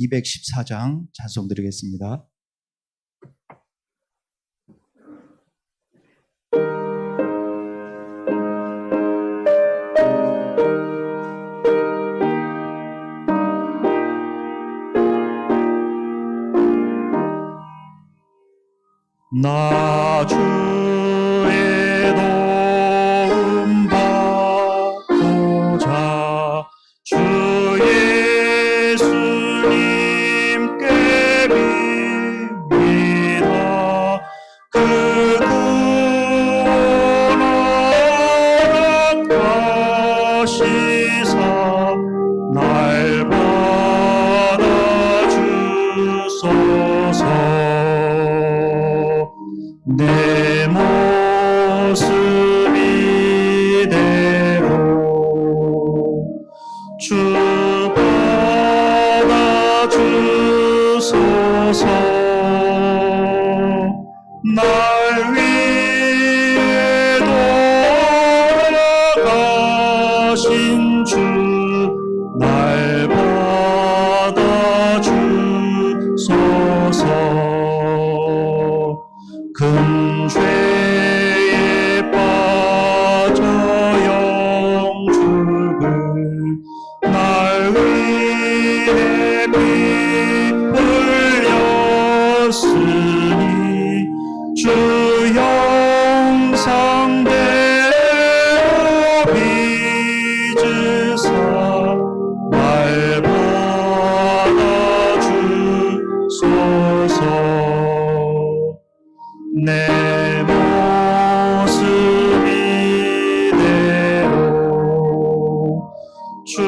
214장 찬송 드리겠습니다. 나 주의 도움 받고자 주 예수님께 빕니다. 그 구원 허락하시사 날 받아주소서. 내 모습 이대로 주 받아주소서. 날 위해 돌아가신 주 날 받아주소서. 금죄에 빠져 영죽을 날 위해 피 흘렸으니 주 형상대로 빚으사 날 받아주소서. 내 모습 이대로 주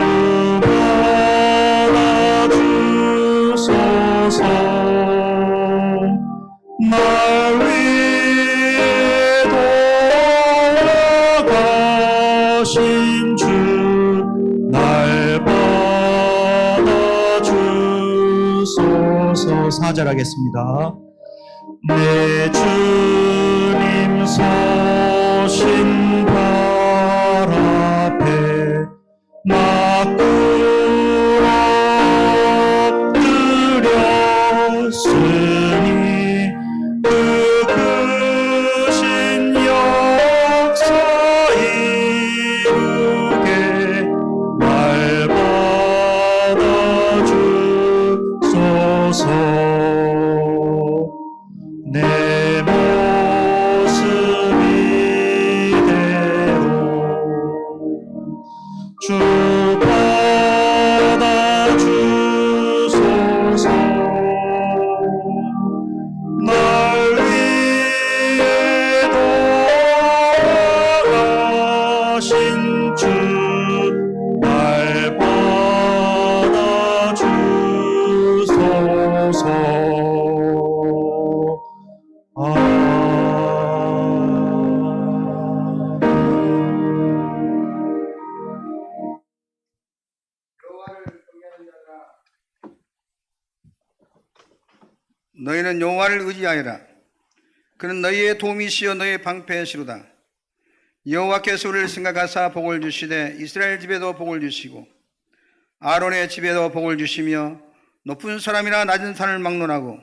받아주소서. 날 위해 돌아가신 주 날 받아주소서. 4절 하겠습니다. 내 주님 서신 발 앞에 나 엎드렸으니 그 크신 역사 이루게 날 받아주소서. 내 모습 이대로 주 받아주소서. 날 위해 돌아가신 주 날 받아주소서. 너희는 여호와를 의지하여라. 그는 너희의 도움이시여 너희의 방패시로다. 여호와께서 우리를 생각하사 복을 주시되 이스라엘 집에도 복을 주시고 아론의 집에도 복을 주시며 높은 사람이나 낮은 산을 막론하고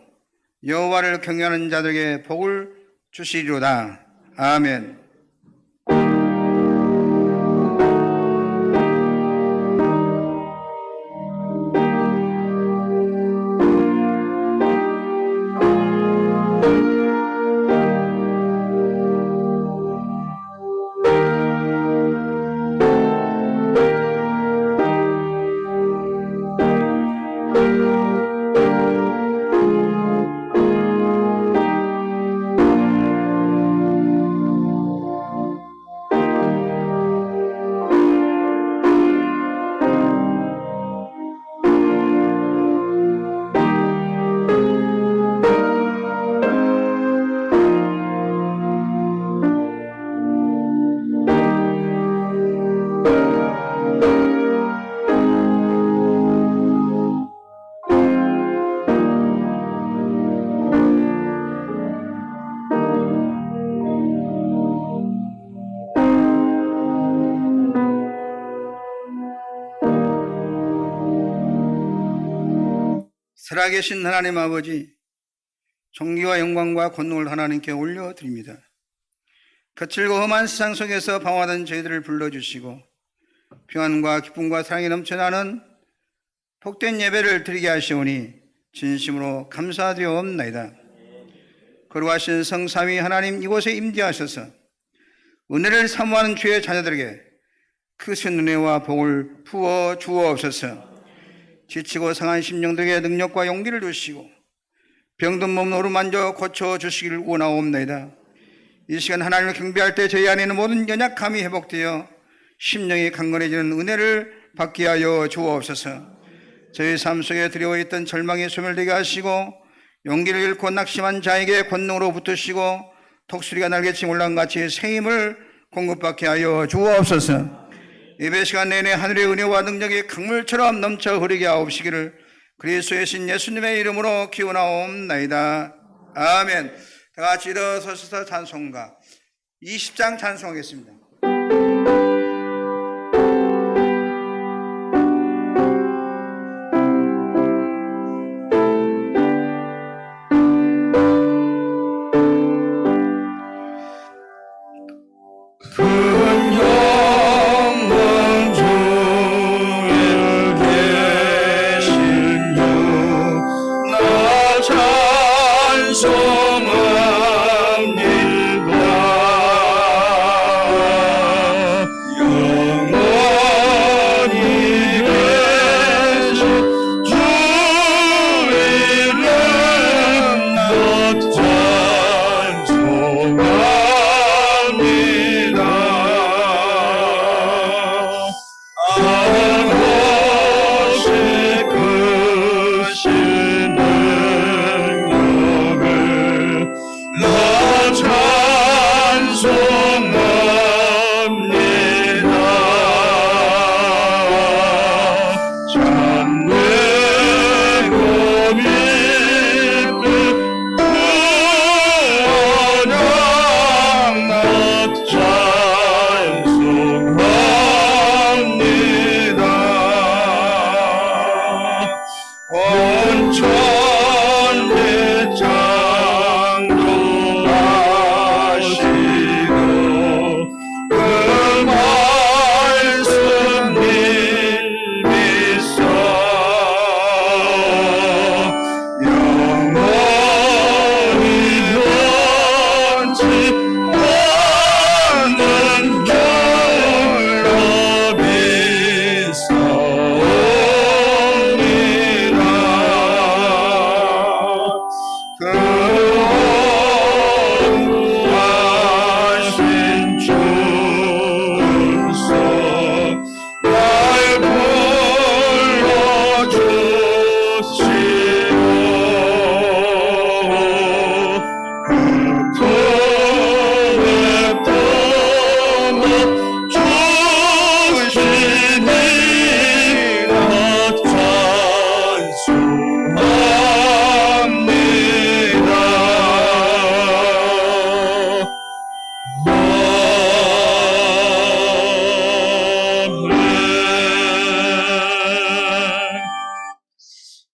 여호와를 경외하는 자들에게 복을 주시리로다. 아멘. 살아계신 하나님 아버지, 존귀와 영광과 권능을 하나님께 올려드립니다. 거칠고 험한 세상 속에서 방황하던 저희들을 불러주시고 평안과 기쁨과 사랑이 넘쳐나는 복된 예배를 드리게 하시오니 진심으로 감사드리옵나이다. 거룩하신 성삼위 하나님, 이곳에 임재하셔서 은혜를 사모하는 주의 자녀들에게 크신 은혜와 복을 부어 주옵소서. 지치고 상한 심령들에게 능력과 용기를 주시고 병든 몸을 어루만져 고쳐주시기를 원하옵나이다. 이 시간 하나님을 경배할 때 저희 안에 있는 모든 연약함이 회복되어 심령이 강건해지는 은혜를 받게 하여 주옵소서. 저희 삶 속에 두려워했던 절망이 소멸되게 하시고 용기를 잃고 낙심한 자에게 권능으로 붙으시고 독수리가 날개치며 올라간 같이 새 힘을 공급받게 하여 주옵소서. 예배 시간 내내 하늘의 은혜와 능력이 강물처럼 넘쳐 흐르게 하옵시기를 그리스도의 신 예수님의 이름으로 기원하옵나이다. 아멘. 다 같이 일어서서 찬송가 20장 찬송하겠습니다.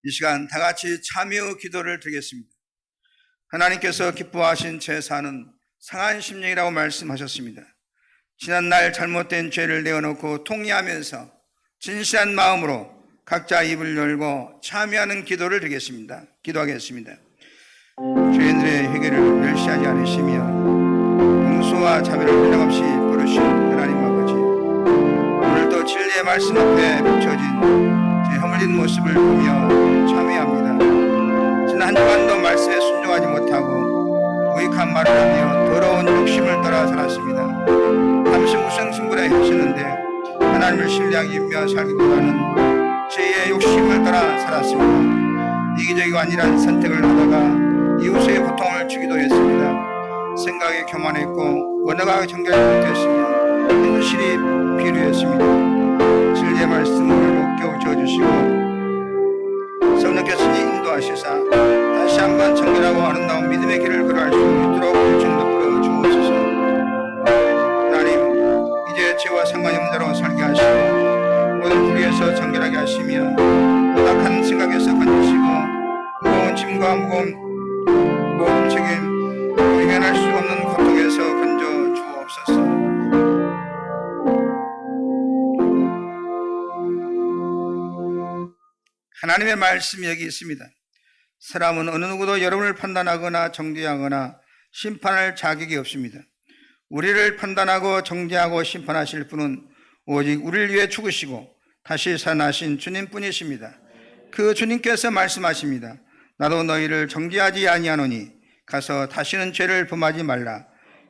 이 시간 다 같이 참여 기도를 드리겠습니다. 하나님께서 기뻐하신 제사는 상한 심령이라고 말씀하셨습니다. 지난날 잘못된 죄를 내어놓고 통회하면서 진실한 마음으로 각자 입을 열고 참여하는 기도를 드리겠습니다. 기도하겠습니다. 죄인들의 회개를 멸시하지 않으시며 용서와 자비를 한량없이 부르신 하나님 아버지, 오늘도 진리의 말씀 앞에 비춰진 제 허물진 모습을 보며 참회합니다. 지난 한 주간도 말씀에 순종하지 못하고 무익한 말을 하며 더러운 욕심을 따라 살았습니다. 잠시 무성승부라 하시는데 하나님을 신뢰하기 위해 살기보다는 죄의 욕심을 따라 살았습니다. 이기적이고 안일한 선택을 하다가 이웃의 고통을 주기도 했습니다. 생각이 교만했고 언어가 정결하지 못했으며 현실이 비루했습니다. 진리의 말씀을 깨우쳐 주시고 성령께서 인도하시사 다시 한번 정결하고 아름다운 믿음의 길을 걸어갈 수 있도록 불증 베풀어 주옵소서. 하나님, 이제 죄와 상관이 없는 자로 살게 하시고 모든 불의에서 정결하게 하시며 악한 생각에서 건지시고 짐과 무거운 모든 책임 또 이겨낼 수 없는 고통에서 건져 주옵소서. 하나님의 말씀이 여기 있습니다. 사람은 어느 누구도 여러분을 판단하거나 정죄하거나 심판할 자격이 없습니다. 우리를 판단하고 정죄하고 심판하실 분은 오직 우리를 위해 죽으시고 다시 살아나신 주님뿐이십니다. 그 주님께서 말씀하십니다. 나도 너희를 정죄하지 아니하노니 가서 다시는 죄를 범하지 말라.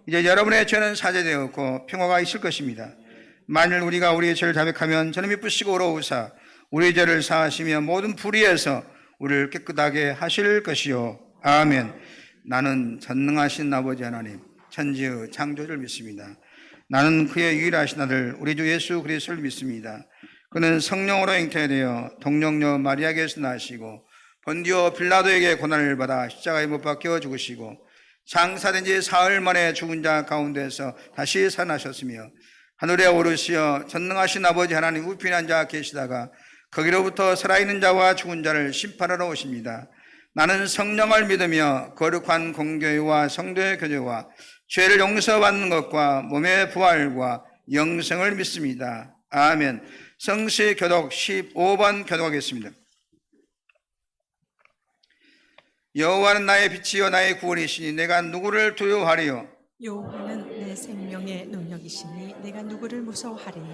이제 여러분의 죄는 사죄되었고 평화가 있을 것입니다. 만일 우리가 우리의 죄를 자백하면 저는 미쁘시고 의로우사 우리의 죄를 사하시며 모든 불의에서 우리를 깨끗하게 하실 것이요. 아멘. 나는 전능하신 아버지 하나님 천지의 창조주를 믿습니다. 나는 그의 유일하신 아들 우리 주 예수 그리스도를 믿습니다. 그는 성령으로 잉태되어 동정녀 마리아에게서 나시고 본디오 빌라도에게 고난을 받아 십자가에 못 박혀 죽으시고 장사된 지 사흘 만에 죽은 자 가운데서 다시 살아나셨으며 하늘에 오르시어 전능하신 아버지 하나님 우편에 앉아 계시다가 거기로부터 살아있는 자와 죽은 자를 심판하러 오십니다. 나는 성령을 믿으며 거룩한 공교회와 성도의 교제와 죄를 용서받는 것과 몸의 부활과 영생을 믿습니다. 아멘. 성시 교독 15번 교독하겠습니다. 여호와는 나의 빛이요 나의 구원이시니 내가 누구를 두려워하리요. 여호와는 내 생명의 능력이시니 내가 누구를 무서워하리요.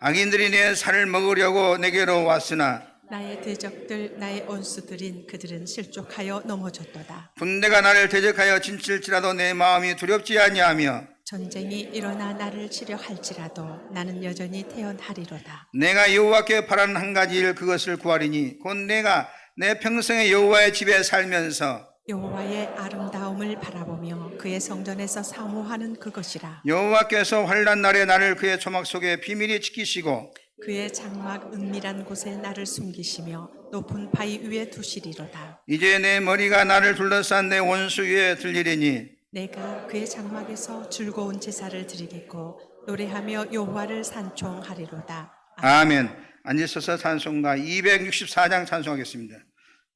악인들이 내 살을 먹으려고 내게로 왔으나 나의 대적들 나의 원수들인 그들은 실족하여 넘어졌도다. 군대가 나를 대적하여 진칠지라도 내 마음이 두렵지 아니하며 전쟁이 일어나 나를 치려 할지라도 나는 여전히 태어나리로다. 내가 여호와께 바라는 한 가지 일 그것을 구하리니 곧 내가 내 평생에 여호와의 집에 살면서 여호와의 아름다움을 바라보며 그의 성전에서 사모하는 그것이라. 여호와께서 환난 날에 나를 그의 초막 속에 비밀히 지키시고 그의 장막 은밀한 곳에 나를 숨기시며 높은 바위 위에 두시리로다. 이제 내 머리가 나를 둘러싼 내 원수 위에 들리리니 내가 그의 장막에서 즐거운 제사를 드리겠고 노래하며 여호와를 찬송하리로다. 아멘. 앉으셔서 찬송가 264장 찬송하겠습니다.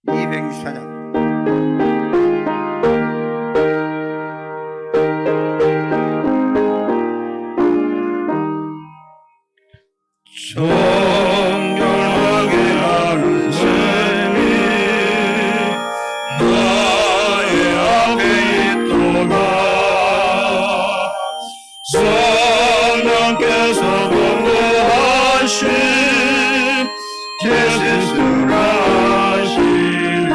264장. 정결하게 하는 셈이 나의 앞에 있도다. 성령께서 공고하신 제시스라 하시네.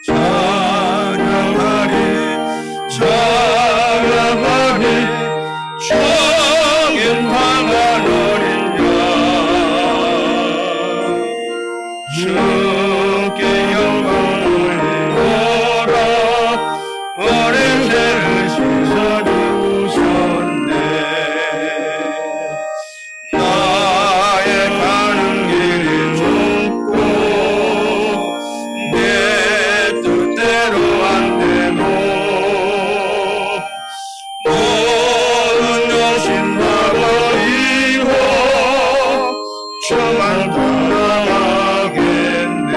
찬양하리 찬양하리 정인황한 어린 양 주께 영광을 돌리노라. 어린 죄를 씻어주셨네. 나의 가는 길이 좁고 내 뜻대로 안 되고 모든 여신 다 버리고 저만 돌아가겠네.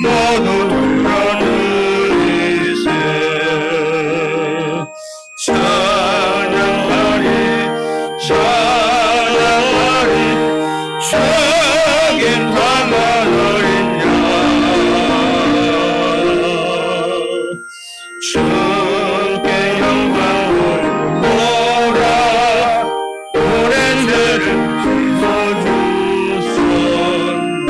모두 돌려누리세 찬양하리 찬양하리 주긴 다만 어린 양 주께 영광을 보라 오랜 죄를 씻어주셨네.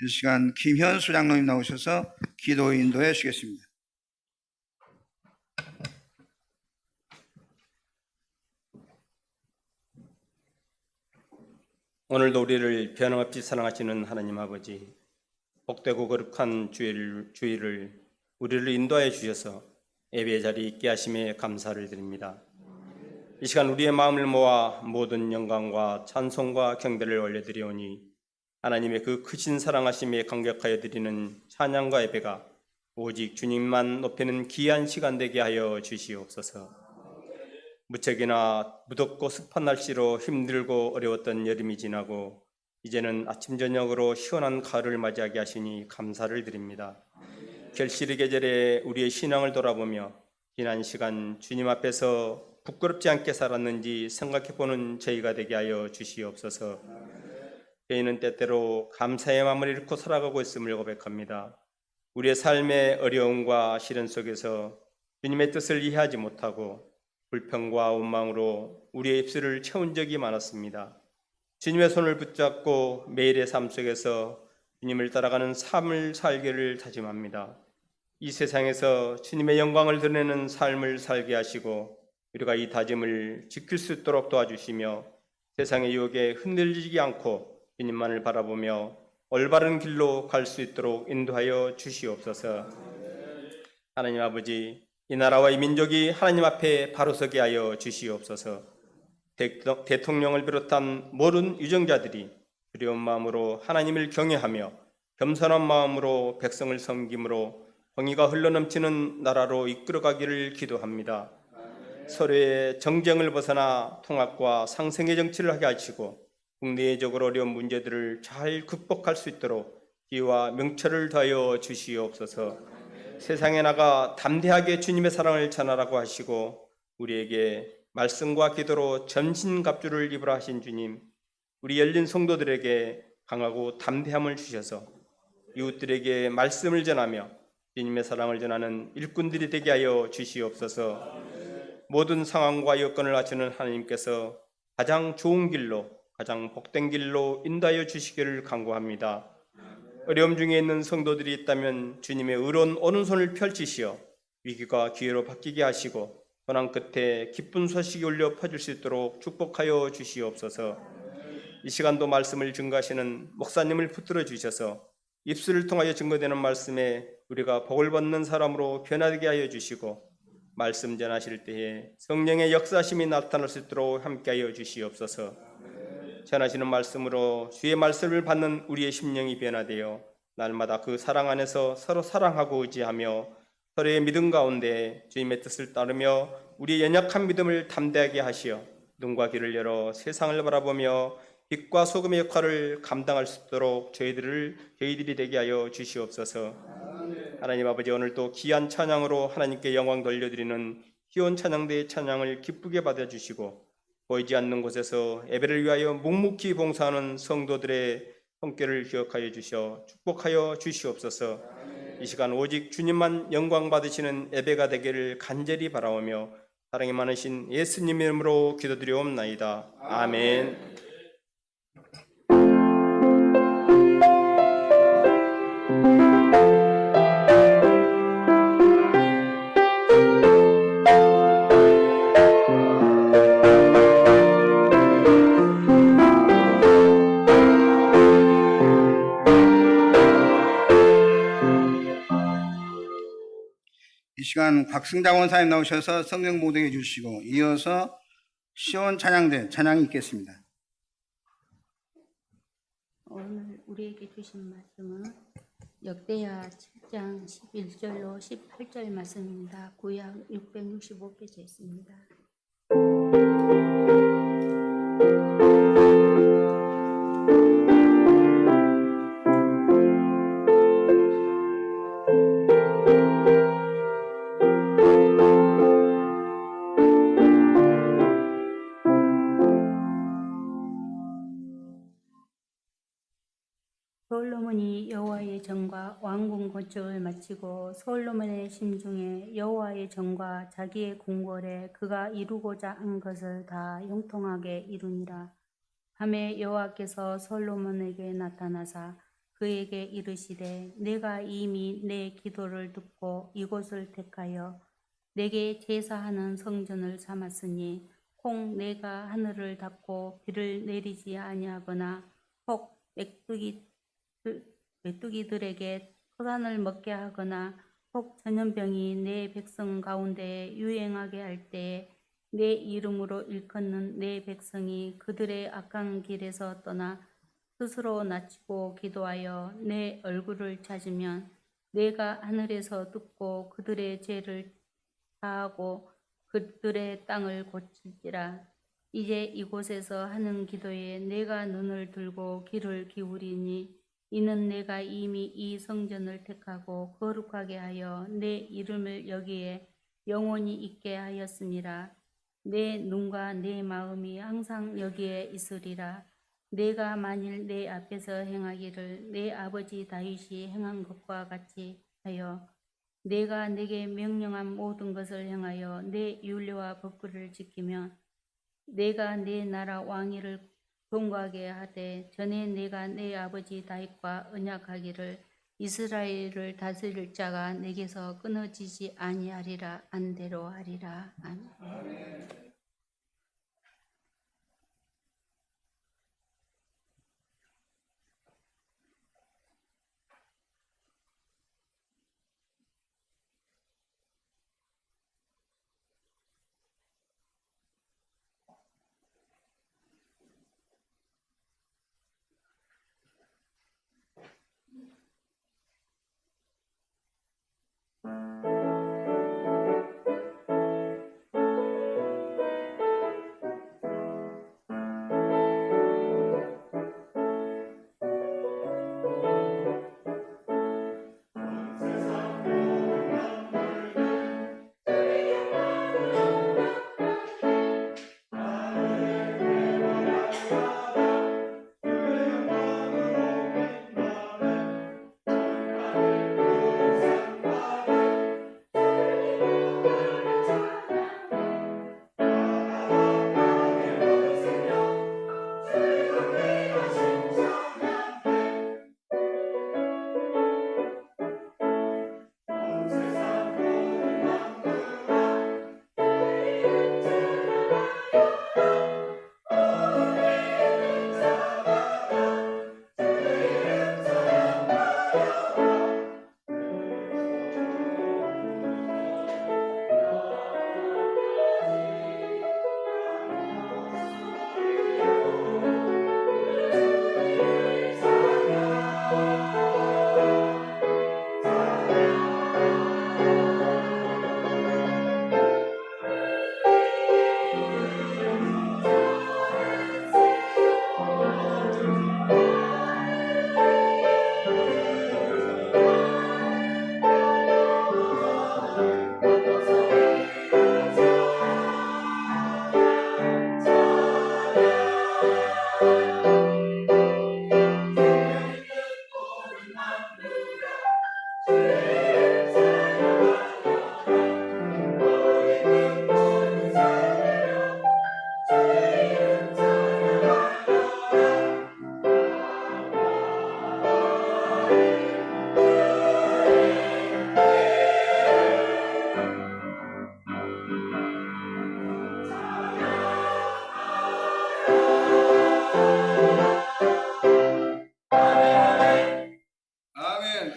이 시간 김현수 장로님 나오셔서 기도 인도해 주시겠습니다. 오늘도 우리를 변함없이 사랑하시는 하나님 아버지, 복되고 거룩한 주일을 우리를 인도하여 주셔서 예배의 자리에 있게 하심에 감사를 드립니다. 이 시간 우리의 마음을 모아 모든 영광과 찬송과 경배를 올려드리오니 하나님의 그 크신 사랑하심에 감격하여 드리는 찬양과 예배가 오직 주님만 높이는 귀한 시간 되게 하여 주시옵소서. 무척이나 무덥고 습한 날씨로 힘들고 어려웠던 여름이 지나고 이제는 아침 저녁으로 시원한 가을을 맞이하게 하시니 감사를 드립니다. 결실의 계절에 우리의 신앙을 돌아보며 지난 시간 주님 앞에서 부끄럽지 않게 살았는지 생각해보는 저희가 되게 하여 주시옵소서. 저희는 때때로 감사의 마음을 잃고 살아가고 있음을 고백합니다. 우리의 삶의 어려움과 시련 속에서 주님의 뜻을 이해하지 못하고 불평과 원망으로 우리의 입술을 채운 적이 많았습니다. 주님의 손을 붙잡고 매일의 삶 속에서 주님을 따라가는 삶을 살기를 다짐합니다. 이 세상에서 주님의 영광을 드러내는 삶을 살게 하시고 우리가 이 다짐을 지킬 수 있도록 도와주시며 세상의 유혹에 흔들리지 않고 주님만을 바라보며 올바른 길로 갈 수 있도록 인도하여 주시옵소서. 하나님 아버지, 이 나라와 이 민족이 하나님 앞에 바로 서게 하여 주시옵소서. 대통령을 비롯한 모든 유정자들이 두려운 마음으로 하나님을 경외하며 겸손한 마음으로 백성을 섬김으로 정의가 흘러넘치는 나라로 이끌어가기를 기도합니다. 서로의 정쟁을 벗어나 통합과 상생의 정치를 하게 하시고 국내적으로 어려운 문제들을 잘 극복할 수 있도록 기회와 명철을 더하여 주시옵소서. 세상에 나가 담대하게 주님의 사랑을 전하라고 하시고 우리에게 말씀과 기도로 전신갑주를 입으라 하신 주님, 우리 열린 성도들에게 강하고 담대함을 주셔서 이웃들에게 말씀을 전하며 주님의 사랑을 전하는 일꾼들이 되게 하여 주시옵소서. 모든 상황과 여건을 아시는 하나님께서 가장 좋은 길로, 가장 복된 길로 인도하여 주시기를 간구합니다. 어려움 중에 있는 성도들이 있다면 주님의 의로운 오른손을 펼치시어 위기가 기회로 바뀌게 하시고 고난 끝에 기쁜 소식이 울려 퍼질 수 있도록 축복하여 주시옵소서. 이 시간도 말씀을 증거하시는 목사님을 붙들어 주셔서 입술을 통하여 증거되는 말씀에 우리가 복을 받는 사람으로 변화되게 하여 주시고 말씀 전하실 때에 성령의 역사심이 나타날 수 있도록 함께하여 주시옵소서. 전하시는 말씀으로 주의 말씀을 받는 우리의 심령이 변화되어 날마다 그 사랑 안에서 서로 사랑하고 의지하며 서로의 믿음 가운데 주님의 뜻을 따르며 우리의 연약한 믿음을 담대하게 하시어 눈과 귀를 열어 세상을 바라보며 빛과 소금의 역할을 감당할 수 있도록 저희들이 되게 하여 주시옵소서. 하나님 아버지, 오늘도 귀한 찬양으로 하나님께 영광 돌려드리는 희온 찬양대의 찬양을 기쁘게 받아주시고 보이지 않는 곳에서 예배를 위하여 묵묵히 봉사하는 성도들의 손길을 기억하여 주셔 축복하여 주시옵소서. 이 시간 오직 주님만 영광 받으시는 예배가 되기를 간절히 바라오며 사랑이 많으신 예수님 이름으로 기도드리옵나이다. 아멘. 이 시간 곽승장 원사님 나오셔서 성경 모독해 주시고 이어서 시온 찬양대 찬양이 있겠습니다. 오늘 우리에게 주신 말씀은 역대하 7장 11절로 18절 말씀입니다. 구약 665페이지에 있습니다. 솔로몬이 여호와의 전과 왕궁 건축을 마치고 솔로몬의 심중에 여호와의 전과 자기의 궁궐에 그가 이루고자 한 것을 다 형통하게 이루니라. 밤에 여호와께서 솔로몬에게 나타나사 그에게 이르시되 내가 이미 내 기도를 듣고 이곳을 택하여 내게 제사하는 성전을 삼았으니 혹 내가 하늘을 닫고 비를 내리지 아니하거나 혹 메뚜기들에게 토산을 먹게 하거나 혹 전염병이 내 백성 가운데 유행하게 할 때에 내 이름으로 일컫는 내 백성이 그들의 악한 길에서 떠나 스스로 낮추고 기도하여 내 얼굴을 찾으면 내가 하늘에서 듣고 그들의 죄를 사하고 그들의 땅을 고칠지라. 이제 이곳에서 하는 기도에 내가 눈을 들고 귀를 기울이니 이는 내가 이미 이 성전을 택하고 거룩하게 하여 내 이름을 여기에 영원히 있게 하였음이라. 내 눈과 내 마음이 항상 여기에 있으리라. 내가 만일 내 앞에서 행하기를 내 아버지 다윗이 행한 것과 같이 하여 내가 내게 명령한 모든 것을 행하여 내 율례와 법규를 지키면 내가 내 나라 왕위를 경고하게 하되 전에 내가 내 아버지 다윗과 언약하기를 이스라엘을 다스릴 자가 내게서 끊어지지 아니하리라 안대로 하리라. 아멘. 아멘.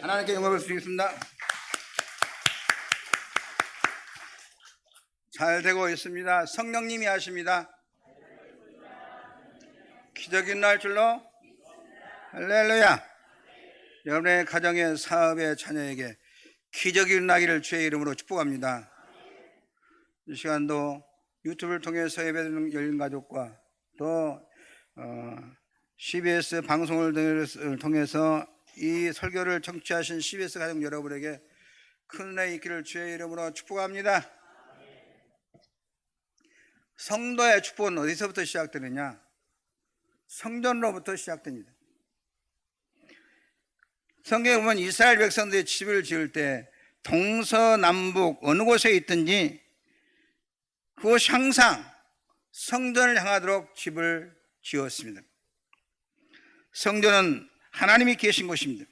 하나님께 영광을 드리겠습니다. 잘 되고 있습니다. 성령님이 하십니다. 기적이 날 줄로 할렐루야. 여러분의 가정의 사업의 자녀에게 기적이 일어나기를 주의 이름으로 축복합니다. 이 시간도 유튜브를 통해서 예배드리는 열린 가족과 또 CBS 방송을 통해서 이 설교를 청취하신 CBS 가족 여러분에게 큰 은혜 있기를 주의 이름으로 축복합니다. 성도의 축복은 어디서부터 시작되느냐? 성전로부터 시작됩니다. 성경에 보면 이스라엘 백성들이 집을 지을 때 동서남북 어느 곳에 있든지 그곳이 항상 성전을 향하도록 집을 지었습니다. 성전은 하나님이 계신 곳입니다.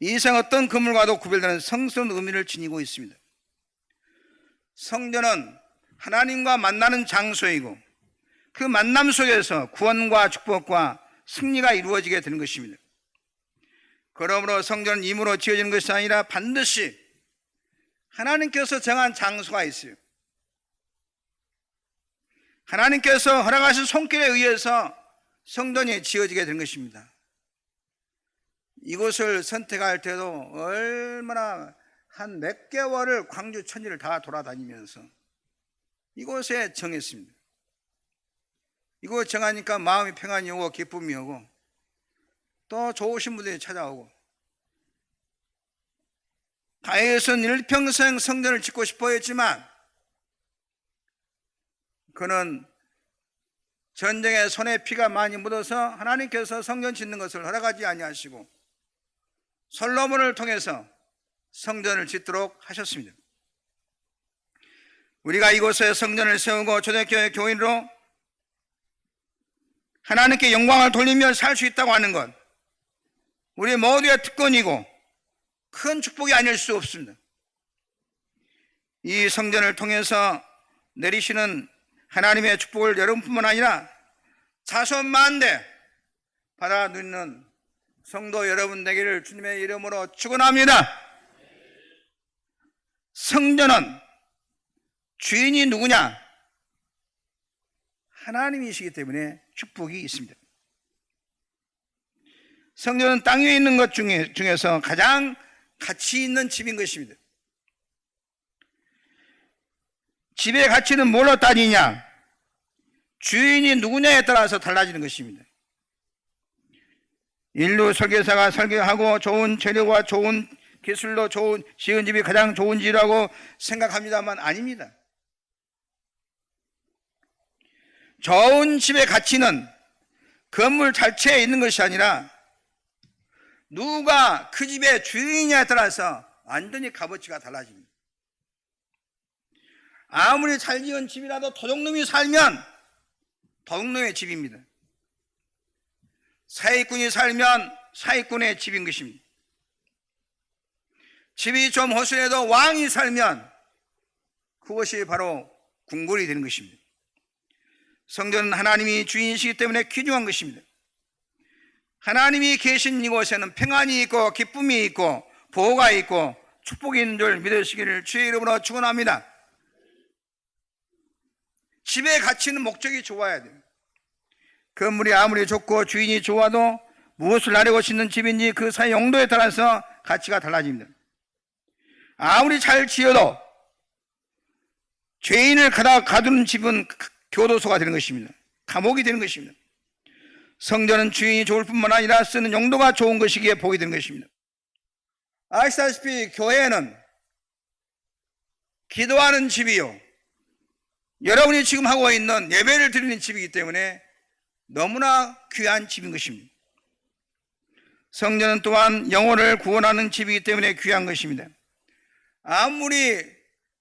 이 세상 어떤 건물과도 구별되는 성스러운 의미를 지니고 있습니다. 성전은 하나님과 만나는 장소이고 그 만남 속에서 구원과 축복과 승리가 이루어지게 되는 것입니다. 그러므로 성전은 임으로 지어지는 것이 아니라 반드시 하나님께서 정한 장소가 있어요. 하나님께서 허락하신 손길에 의해서 성전이 지어지게 된 것입니다. 이곳을 선택할 때도 얼마나 한 몇 개월을 광주 천지를 다 돌아다니면서 이곳에 정했습니다. 이곳 정하니까 마음이 평안이 오고 기쁨이 오고 또 좋으신 분들이 찾아오고, 다윗은 일평생 성전을 짓고 싶어 했지만 그는 전쟁에 손에 피가 많이 묻어서 하나님께서 성전 짓는 것을 허락하지 아니하시고 솔로몬을 통해서 성전을 짓도록 하셨습니다. 우리가 이곳에 성전을 세우고 초대교회 교인으로 하나님께 영광을 돌리며 살 수 있다고 하는 것, 우리 모두의 특권이고 큰 축복이 아닐 수 없습니다. 이 성전을 통해서 내리시는 하나님의 축복을 여러분뿐만 아니라 자손 만대 받아 누리는 성도 여러분 되기를 주님의 이름으로 축원합니다. 성전은 주인이 누구냐? 하나님이시기 때문에 축복이 있습니다. 성전은 땅 위에 있는 것 중에서 가장 가치 있는 집인 것입니다. 집의 가치는 뭘로 따지냐? 주인이 누구냐에 따라서 달라지는 것입니다. 인류 설계사가 설계하고 좋은 재료와 좋은 기술로 지은 집이 가장 좋은 집이라고 생각합니다만 아닙니다. 좋은 집의 가치는 건물 자체에 있는 것이 아니라 누가 그 집의 주인이냐에 따라서 완전히 값어치가 달라집니다. 아무리 잘 지은 집이라도 도둑놈이 살면 도둑놈의 집입니다. 사기꾼이 살면 사기꾼의 집인 것입니다. 집이 좀 허술해도 왕이 살면 그것이 바로 궁궐이 되는 것입니다. 성전은 하나님이 주인이시기 때문에 귀중한 것입니다. 하나님이 계신 이곳에는 평안이 있고 기쁨이 있고 보호가 있고 축복이 있는 줄 믿으시기를 주의 이름으로 축원합니다. 집의 가치는 목적이 좋아야 돼요. 건물이 아무리 좋고 주인이 좋아도 무엇을 나르고 짓는 집인지 그 사이 용도에 따라서 가치가 달라집니다. 아무리 잘 지어도 죄인을 가두는 집은 교도소가 되는 것입니다. 감옥이 되는 것입니다. 성전은 주인이 좋을 뿐만 아니라 쓰는 용도가 좋은 것이기에 복이 되는 것입니다. 아시다시피 교회는 기도하는 집이요, 여러분이 지금 하고 있는 예배를 드리는 집이기 때문에 너무나 귀한 집인 것입니다. 성전은 또한 영혼을 구원하는 집이기 때문에 귀한 것입니다. 아무리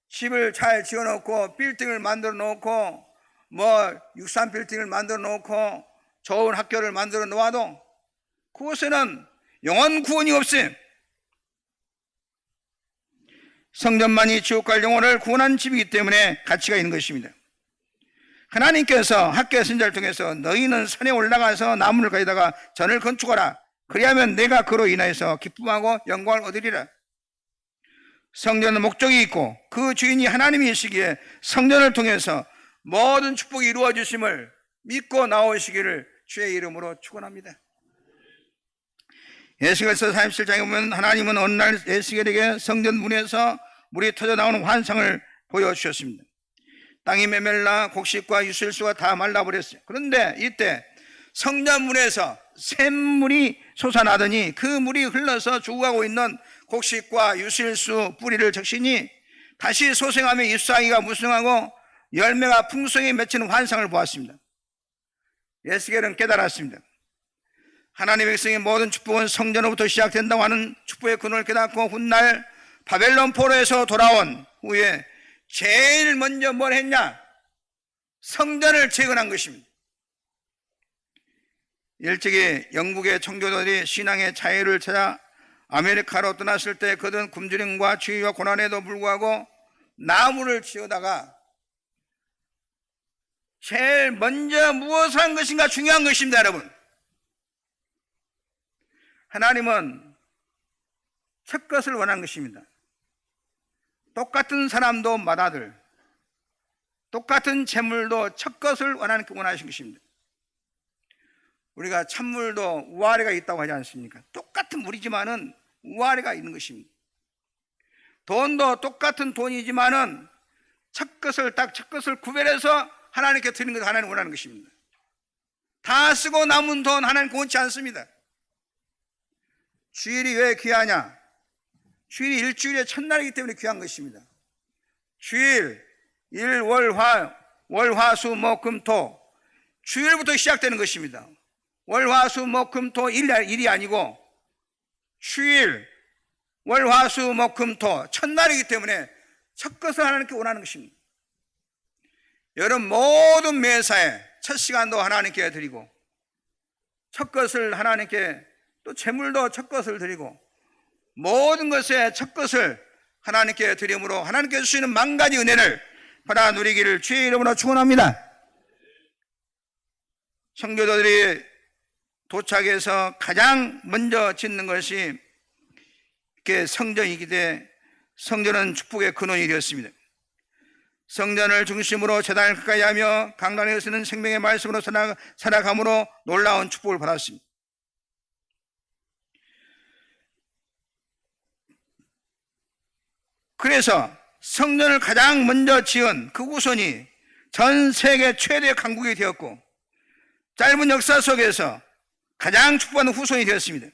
집을 잘 지어놓고 빌딩을 만들어 놓고 63 빌딩을 만들어 놓고 좋은 학교를 만들어 놓아도 그곳에는 영혼 구원이 없어요. 성전만이 지옥 갈 영혼을 구원하는 집이기 때문에 가치가 있는 것입니다. 하나님께서 학교의 선지자를 통해서 너희는 산에 올라가서 나무를 가져다가 전을 건축하라. 그리하면 내가 그로 인하여서 기쁨하고 영광을 얻으리라. 성전은 목적이 있고 그 주인이 하나님이시기에 성전을 통해서 모든 축복이 이루어 주심을 믿고 나오시기를 주의 이름으로 축원합니다. 에스겔서 37장에 보면 하나님은 어느 날 에스겔에게 성전 문에서 물이 터져 나오는 환상을 보여주셨습니다. 땅이 메멜라 곡식과 유실수가 다 말라버렸어요. 그런데 이때 성전 문에서 샘물이 솟아나더니 그 물이 흘러서 죽어가고 있는 곡식과 유실수 뿌리를 적시니 다시 소생하며 잎사귀가 무성하고 열매가 풍성히 맺히는 환상을 보았습니다. 에스겔은 깨달았습니다. 하나님의 백성의 모든 축복은 성전으로부터 시작된다고 하는 축복의 근원을 깨닫고 훗날 바벨론 포로에서 돌아온 후에 제일 먼저 뭘 했냐? 성전을 재건한 것입니다. 일찍이 영국의 청교도들이 신앙의 자유를 찾아 아메리카로 떠났을 때 그들은 굶주림과 추위와 고난에도 불구하고 나무를 지어다가 제일 먼저 무엇을 한 것인가 중요한 것입니다, 여러분. 하나님은 첫 것을 원한 것입니다. 똑같은 사람도 맏아들, 똑같은 재물도 첫 것을 원하신 것입니다. 우리가 찬물도 우아래가 있다고 하지 않습니까? 똑같은 물이지만은 우아래가 있는 것입니다. 돈도 똑같은 돈이지만은 첫 것을 구별해서 하나님께 드리는 것을 하나님 원하는 것입니다. 다 쓰고 남은 돈 하나님 원치 않습니다. 주일이 왜 귀하냐? 주일이 일주일의 첫날이기 때문에 귀한 것입니다. 주일, 일, 월, 화, 수, 목, 금, 토. 주일부터 시작되는 것입니다. 월, 화, 수, 목, 금, 토 일이 아니고 주일, 월, 화, 수, 목, 금, 토 첫날이기 때문에 첫 것을 하나님께 원하는 것입니다. 여러분 모든 매사에 첫 시간도 하나님께 드리고 첫 것을 하나님께 또 재물도 첫 것을 드리고 모든 것에 첫 것을 하나님께 드림으로 하나님께 주시는 만 가지 은혜를 받아 누리기를 주의 이름으로 축원합니다. 성교도들이 도착해서 가장 먼저 짓는 것이 이렇게 성전이기 때문에 성전은 축복의 근원이 되었습니다. 성전을 중심으로 제단을 가까이 하며 강단에서는 생명의 말씀으로 살아감으로 놀라운 축복을 받았습니다. 그래서 성전을 가장 먼저 지은 그 후손이 전 세계 최대의 강국이 되었고 짧은 역사 속에서 가장 축복받는 후손이 되었습니다.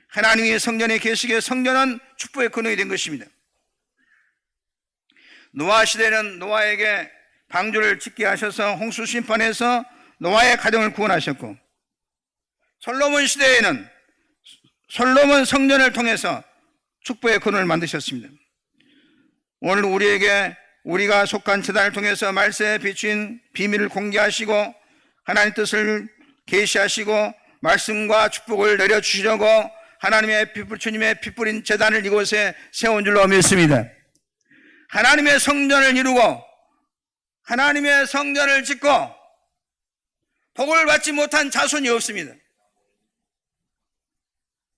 하나님이 성전에 계시기에 성전은 축복의 근원이 된 것입니다. 노아 시대는 노아에게 방주를 짓게 하셔서 홍수 심판에서 노아의 가정을 구원하셨고 솔로몬 시대에는 솔로몬 성전을 통해서 축복의 근원을 만드셨습니다. 오늘 우리가 속한 제단을 통해서 말세에 비춘 비밀을 공개하시고 하나님의 뜻을 계시하시고 말씀과 축복을 내려주시려고 하나님의 빛불 주님의 빛불인 제단을 이곳에 세운 줄로 믿습니다. 하나님의 성전을 이루고 하나님의 성전을 짓고 복을 받지 못한 자손이 없습니다.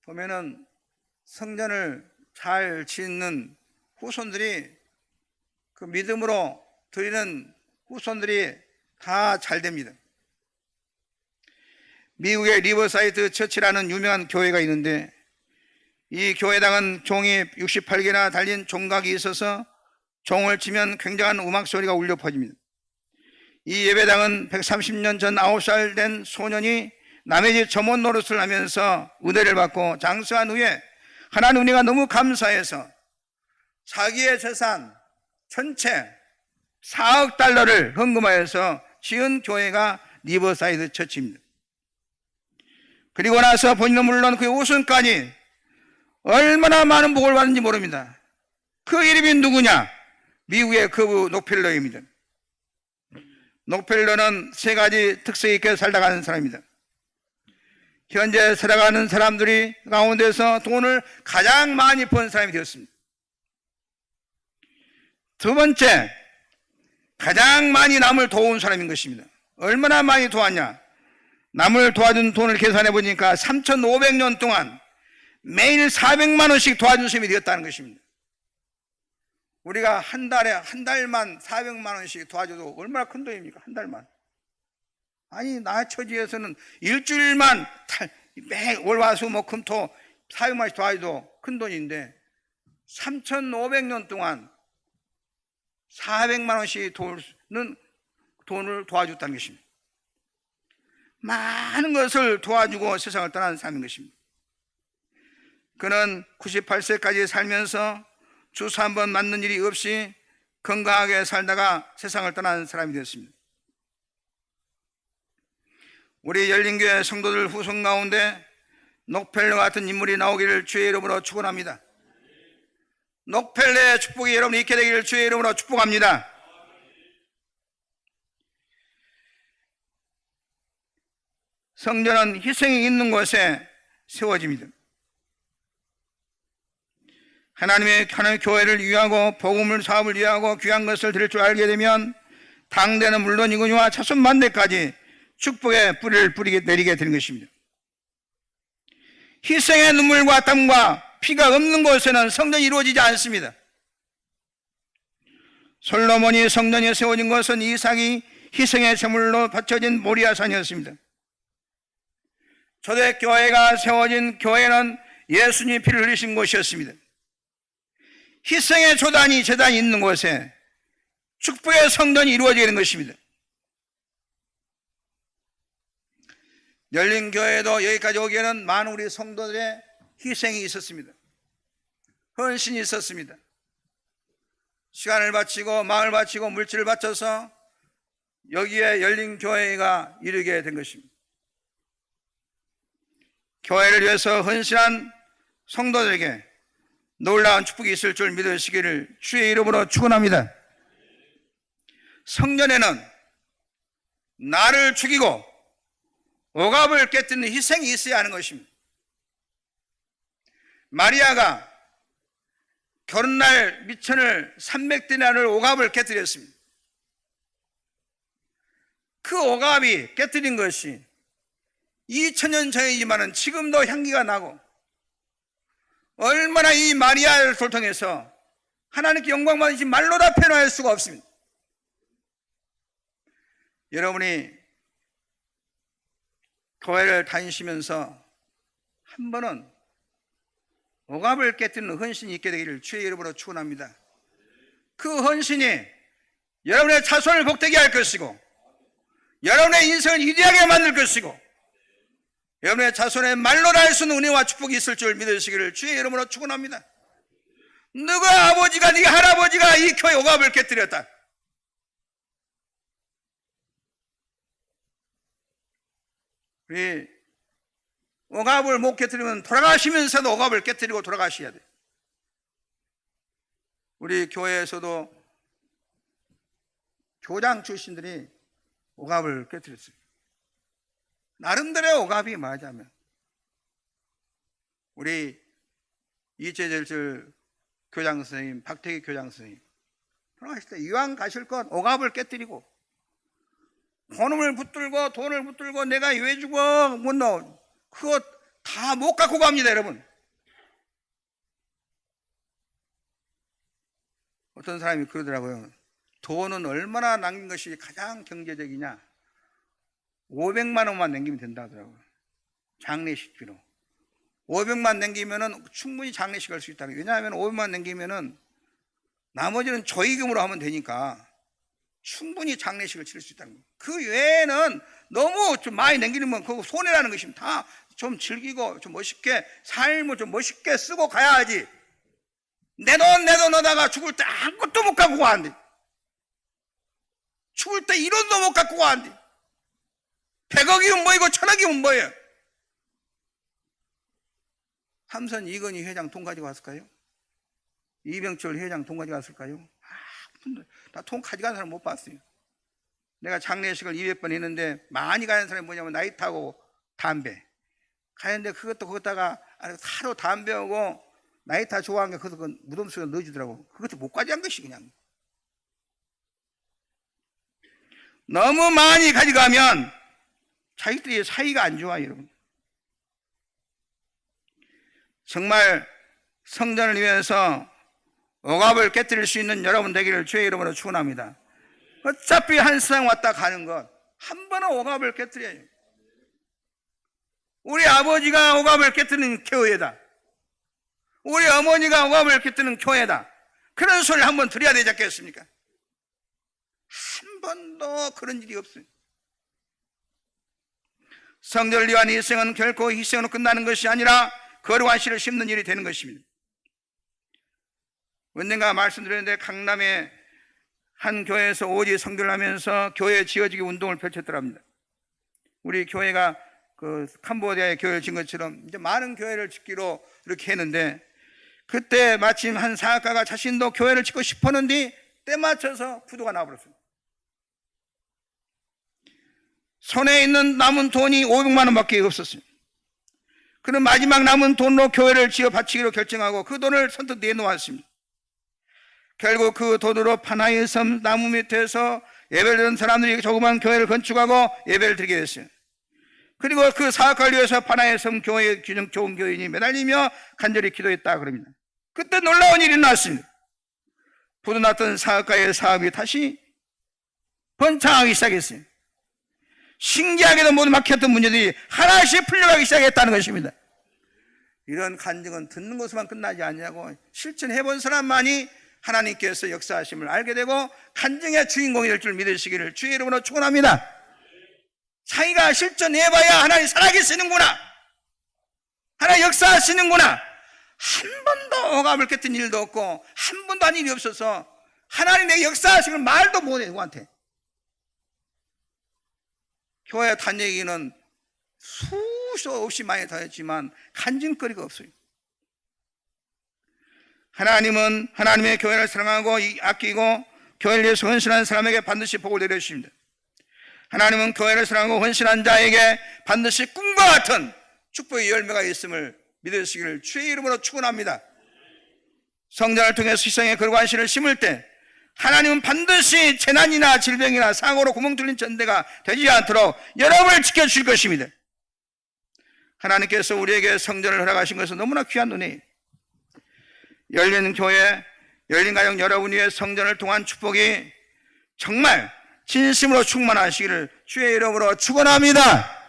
보면은 성전을 잘 짓는 후손들이 그 믿음으로 드리는 후손들이 다 잘 됩니다. 미국의 리버사이드 처치라는 유명한 교회가 있는데 이 교회당은 종이 68개나 달린 종각이 있어서 종을 치면 굉장한 음악 소리가 울려 퍼집니다. 이 예배당은 130년 전 9살 된 소년이 남의 집 점원 노릇을 하면서 은혜를 받고 장수한 후에 하나님 은혜가 너무 감사해서 자기의 재산 전체 4억 달러를 헌금하여서 지은 교회가 리버사이드 처치입니다. 그리고 나서 본인은 물론 그의 후손까지 얼마나 많은 복을 받는지 모릅니다. 그 이름이 누구냐? 미국의 그 록펠러입니다. 록펠러는 세 가지 특색 있게 살아가는 사람입니다. 현재 살아가는 사람들이 가운데서 돈을 가장 많이 번 사람이 되었습니다. 두 번째, 가장 많이 남을 도운 사람인 것입니다. 얼마나 많이 도왔냐? 남을 도와준 돈을 계산해 보니까 3,500년 동안 매일 400만 원씩 도와준 셈이 되었다는 것입니다. 우리가 한 달만 400만 원씩 도와줘도 얼마나 큰 돈입니까? 한 달만. 아니, 나 처지에서는 일주일만 매 월화수목금토 400만 원씩 도와줘도 큰 돈인데 3,500년 동안 400만 원씩 돈을 도와줬다는 것입니다. 많은 것을 도와주고 세상을 떠나는 사람인 것입니다. 그는 98세까지 살면서 주사 한 번 맞는 일이 없이 건강하게 살다가 세상을 떠나는 사람이 되었습니다. 우리 열린교회 성도들 후손 가운데 녹펠러 같은 인물이 나오기를 주의 이름으로 축원합니다. 녹펠러의 축복이 여러분이 있게 되기를 주의 이름으로 축복합니다. 성전은 희생이 있는 곳에 세워집니다. 하나님의 교회를 위하고 복음을 사업을 위하고 귀한 것을 드릴 줄 알게 되면 당대는 물론이거니와 자손 만대까지 축복의 뿌리를 내리게 되는 것입니다. 희생의 눈물과 땀과 피가 없는 곳에는 성전이 이루어지지 않습니다. 솔로몬이 성전이 세워진 것은 이삭이 희생의 제물로 바쳐진 모리아산이었습니다. 초대교회가 세워진 교회는 예수님이 피를 흘리신 곳이었습니다. 희생의 조단이 제단이 있는 곳에 축복의 성전이 이루어지는 것입니다. 열린교회도 여기까지 오기에는 많은 우리 성도들의 희생이 있었습니다. 헌신이 있었습니다. 시간을 바치고 마음을 바치고 물질을 바쳐서 여기에 열린교회가 이르게 된 것입니다. 교회를 위해서 헌신한 성도들에게 놀라운 축복이 있을 줄 믿으시기를 주의 이름으로 축원합니다. 성전에는 나를 죽이고 억압을 깨뜨리는 희생이 있어야 하는 것입니다. 마리아가 결혼날 미천을 300데나리온을 억압을 깨뜨렸습니다. 그 억압이 깨뜨린 것이 2000년 전이지만 지금도 향기가 나고 얼마나 이 마리아를 통해서 하나님께 영광 받으신 말로 다 표현할 수가 없습니다. 여러분이 교회를 다니시면서 한 번은 억압을 깨뜨리는 헌신이 있게 되기를 주의 이름으로 축원합니다. 그 헌신이 여러분의 자손을 복되게 할 것이고 여러분의 인생을 위대하게 만들 것이고 여러분의 자손의 말로 할 수 있는 은혜와 축복이 있을 줄 믿으시기를 주의 이름으로 축원합니다. 누가 아버지가 네 할아버지가 이 교회 억압을 깨뜨렸다. 우리 억압을 못 깨뜨리면 돌아가시면서도 억압을 깨뜨리고 돌아가셔야 돼. 우리 교회에서도 교장 출신들이 억압을 깨뜨렸어요. 나름대로의 억압이 말하자면 우리 이재철 교장 선생님, 박태기 교장 선생님 돌아가실 때 이왕 가실 것 억압을 깨뜨리고 돈을 붙들고 내가 왜 주고 못 넣어 그거 다 못 갖고 갑니다. 여러분, 어떤 사람이 그러더라고요. 돈은 얼마나 남긴 것이 가장 경제적이냐, 500만 원만 남기면 된다 하더라고요. 장례식비로 500만 남기면은 충분히 장례식 할 수 있다. 왜냐하면 500만 남기면은 나머지는 저희금으로 하면 되니까 충분히 장례식을 치를 수 있다는 거예요. 그 외에는 너무 좀 많이 남기면 그거 손해라는 것입니다. 다 좀 즐기고 좀 멋있게 삶을 좀 멋있게 쓰고 가야지. 내 돈 넣다가 죽을 때 아무것도 못 갖고 가는데, 죽을 때 1원도 못 갖고 가는데 100억이면 뭐이고 1000억이면 뭐예요? 삼선 이건희 회장 돈 가지고 왔을까요? 이병철 회장 돈 가지고 왔을까요? 나 돈 가져가는 사람 못 봤어요. 내가 장례식을 200번 했는데 많이 가는 사람이 뭐냐면 나이 타고 담배 가는데 그것도 거기다가 하루 담배하고 나이 타 좋아하는 게 그것도 무덤 속에 넣어주더라고. 그것도 못 가져간 것이 그냥. 너무 많이 가져가면 자기들이 사이가 안 좋아요. 여러분, 정말 성전을 위해서 억압을 깨뜨릴 수 있는 여러분 되기를 주의 이름으로 축원합니다. 어차피 한 세상 왔다 가는 것 한 번은 억압을 깨뜨려요. 우리 아버지가 억압을 깨뜨리는 교회다, 우리 어머니가 억압을 깨뜨리는 교회다, 그런 소리를 한번 드려야 되지 않겠습니까? 한 번도 그런 일이 없어요. 성전을 위한 희생은 결코 희생으로 끝나는 것이 아니라 거룩한 씨를 심는 일이 되는 것입니다. 언젠가 말씀드렸는데 강남의 한 교회에서 오지 성전을 하면서 교회 지어지기 운동을 펼쳤더랍니다. 우리 교회가 그 캄보디아의 교회를 짓는 것처럼 이제 많은 교회를 짓기로 이렇게 했는데, 그때 마침 한 사학가가 자신도 교회를 짓고 싶었는데 때 맞춰서 부도가 나버렸어요. 손에 있는 남은 돈이 500만 원밖에 없었어요. 그는 마지막 남은 돈으로 교회를 지어 바치기로 결정하고 그 돈을 선뜻 내놓았습니다. 결국 그 돈으로 파나의 섬 나무 밑에서 예배를 드리는 사람들이 조그만 교회를 건축하고 예배를 드리게 됐어요. 그리고 그 사역을 위해서 파나의 섬 교회의 좋은 교인이 매달리며 간절히 기도했다 그럽니다. 그때 놀라운 일이 났습니다. 부도났던 사역가의 사업이 다시 번창하기 시작했어요. 신기하게도 모두 막혔던 문제들이 하나씩 풀려가기 시작했다는 것입니다. 이런 간증은 듣는 것으로만 끝나지 않냐고, 실천해본 사람만이 하나님께서 역사하심을 알게 되고 간증의 주인공이 될 줄 믿으시기를 주의 이름으로 축원합니다. 자기가 실천해봐야 하나님 살아계시는구나, 하나님 역사하시는구나. 한 번도 억압을 깼던 일도 없고 한 번도 한 일이 없어서 하나님 내 역사하심을 말도 못해. 누구한테? 교회 다니기는 수도 없이 많이 다녔지만 간증거리가 없어요. 하나님은 하나님의 교회를 사랑하고 아끼고 교회를 위해서 헌신한 사람에게 반드시 복을 내려주십니다. 하나님은 교회를 사랑하고 헌신한 자에게 반드시 꿈과 같은 축복의 열매가 있음을 믿으시기를 주의 이름으로 축원합니다. 성전을 통해 세상에 거룩한 신을 심을 때 하나님은 반드시 재난이나 질병이나 사고로 구멍 뚫린 전대가 되지 않도록 여러분을 지켜주실 것입니다. 하나님께서 우리에게 성전을 허락하신 것은 너무나 귀한 은혜예요. 열린 교회, 열린 가정 여러분 위해 성전을 통한 축복이 정말 진심으로 충만하시기를 주의 이름으로 축원합니다.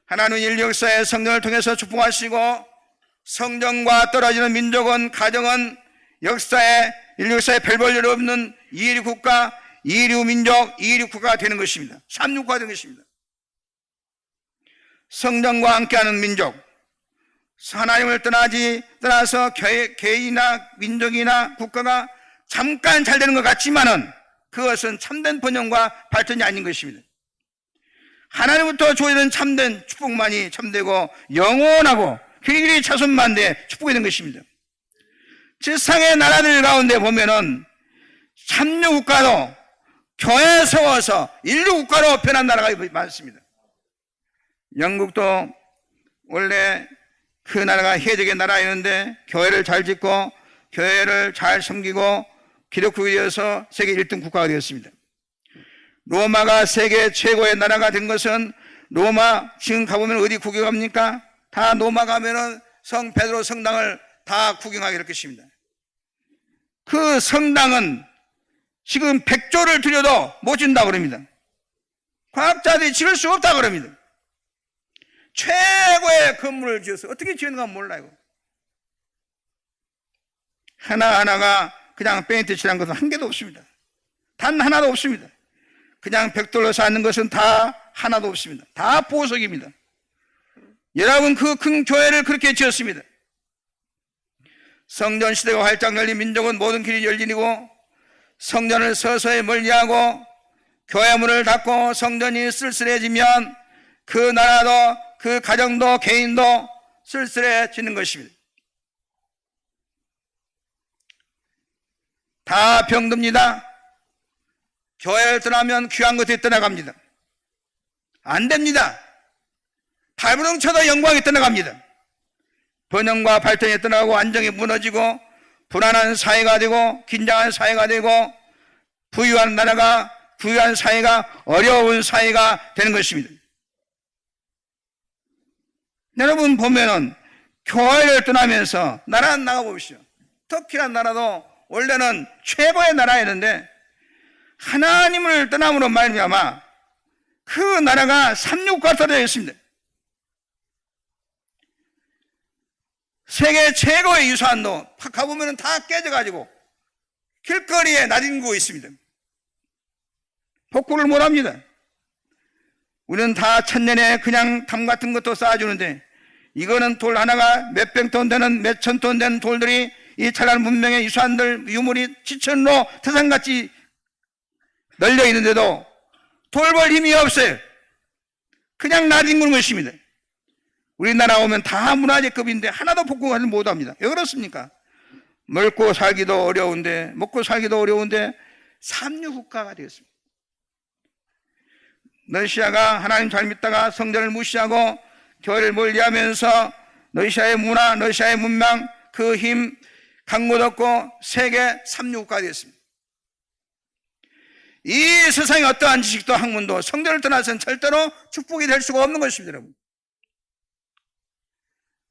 하나님은 인류 역사의 성전을 통해서 축복하시고 성전과 떨어지는 민족은, 가정은 인류 역사에 별 볼 일 없는 이류 국가, 이류 민족, 이류 국가가 되는 것입니다. 삼육국가가 되는 것입니다. 성전과 함께하는 민족, 하나님을 떠나서 개인이나 민족이나 국가가 잠깐 잘 되는 것 같지만은 그것은 참된 번영과 발전이 아닌 것입니다. 하나님부터 주어지는 참된 축복만이 참되고 영원하고 길이 자손만대의 축복이 된 것입니다. 세상의 나라들 가운데 보면은 삼류국가도 교회에 세워서 인류국가로 변한 나라가 많습니다. 영국도 원래 그 나라가 해적의 나라였는데 교회를 잘 짓고 교회를 잘 섬기고 기독국이 되어서 세계 1등 국가가 되었습니다. 로마가 세계 최고의 나라가 된 것은, 로마 지금 가보면 어디 구경합니까? 다 로마 가면은 성 베드로 성당을 다 구경하게 될 것입니다. 그 성당은 지금 100조를 들여도 못 준다고 그럽니다. 과학자들이 지을 수 없다고 그럽니다. 최고의 건물을 지어서 어떻게 지었는가 몰라요. 하나하나가 그냥 페인트 칠한 것은 한 개도 없습니다. 단 하나도 없습니다. 그냥 벽돌로 쌓는 것은 다 하나도 없습니다. 다 보석입니다. 여러분, 그 큰 교회를 그렇게 지었습니다. 성전 시대가 활짝 열린 민족은 모든 길이 열리고 성전을 서서히 멀리하고 교회 문을 닫고 성전이 쓸쓸해지면 그 나라도, 그 가정도, 개인도 쓸쓸해지는 것입니다. 다 병듭니다. 교회를 떠나면 귀한 것들이 떠나갑니다. 안 됩니다. 발버둥 쳐도 영광이 떠나갑니다. 번영과 발전이 떠나가고 안정이 무너지고 불안한 사회가 되고 긴장한 사회가 되고 부유한 나라가, 부유한 사회가 어려운 사회가 되는 것입니다. 여러분 보면은 교회를 떠나면서 나라 나가보십시오. 터키란 나라도 원래는 최고의 나라였는데 하나님을 떠남으로 말미암아 그 나라가 삼육국가로 떨어져 있습니다. 세계 최고의 유산도 가보면 다 깨져가지고 길거리에 나뒹구고 있습니다. 복구를 못합니다. 우리는 다 천년에 그냥 담 같은 것도 쌓아주는데 이거는 돌 하나가 몇백 톤 되는, 몇천 톤 되는 돌들이 이 찬란한 문명의 유산들, 유물이 지천으로 태산같이 널려 있는데도 돌볼 힘이 없어요. 그냥 낯익는 것입니다. 우리나라 오면 다 문화재급인데 하나도 복구하지 못합니다. 왜 그렇습니까? 먹고 살기도 어려운데 삼류국가가 되었습니다. 러시아가 하나님 잘 믿다가 성전을 무시하고 교회를 멀리하면서 러시아의 문화, 러시아의 문명, 그 힘 강못 얻고 세계 삼류국가가 되었습니다. 이 세상에 어떠한 지식도 학문도 성전을 떠나서는 절대로 축복이 될 수가 없는 것입니다, 여러분.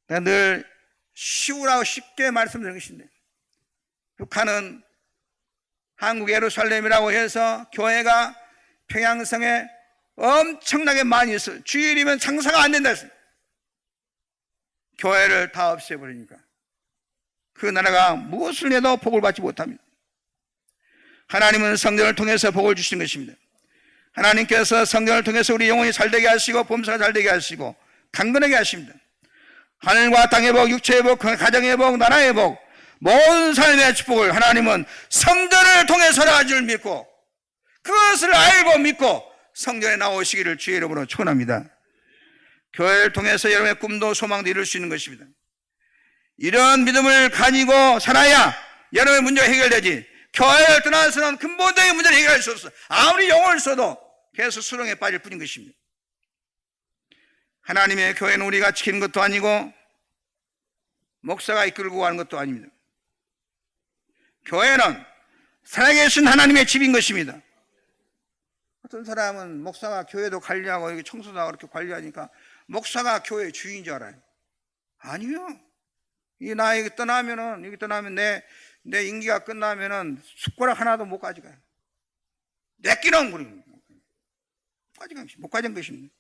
내가 늘 쉬우라고 쉽게 말씀드린 것인데, 북한은 한국 예루살렘이라고 해서 교회가 평양성에 엄청나게 많이 있어요. 주일이면 장사가 안 된다 했어요. 교회를 다 없애버리니까 그 나라가 무엇을 해도 복을 받지 못합니다. 하나님은 성전을 통해서 복을 주시는 것입니다. 하나님께서 성전을 통해서 우리 영혼이 잘되게 하시고 범사가 잘되게 하시고 강건하게 하십니다. 하늘과 땅의 복, 육체의 복, 가정의 복, 나라의 복, 모든 삶의 축복을 하나님은 성전을 통해서 허락하신 줄 믿고 그것을 알고 믿고 성전에 나오시기를 주의 이름으로 축원합니다. 교회를 통해서 여러분의 꿈도 소망도 이룰 수 있는 것입니다. 이런 믿음을 가지고 살아야 여러분의 문제가 해결되지, 교회를 떠나서는 근본적인 문제를 해결할 수 없어. 아무리 영혼을 써도 계속 수렁에 빠질 뿐인 것입니다. 하나님의 교회는 우리가 지키는 것도 아니고 목사가 이끌고 가는 것도 아닙니다. 교회는 살아계신 하나님의 집인 것입니다. 어떤 사람은 목사가 교회도 관리하고 여기 청소도 하고 이렇게 관리하니까 목사가 교회의 주인인 줄 알아요. 아니요. 나 여기 떠나면 내 임기가 끝나면은 숟가락 하나도 못 가져가요. 내 끼는 못 가져간 것입니다.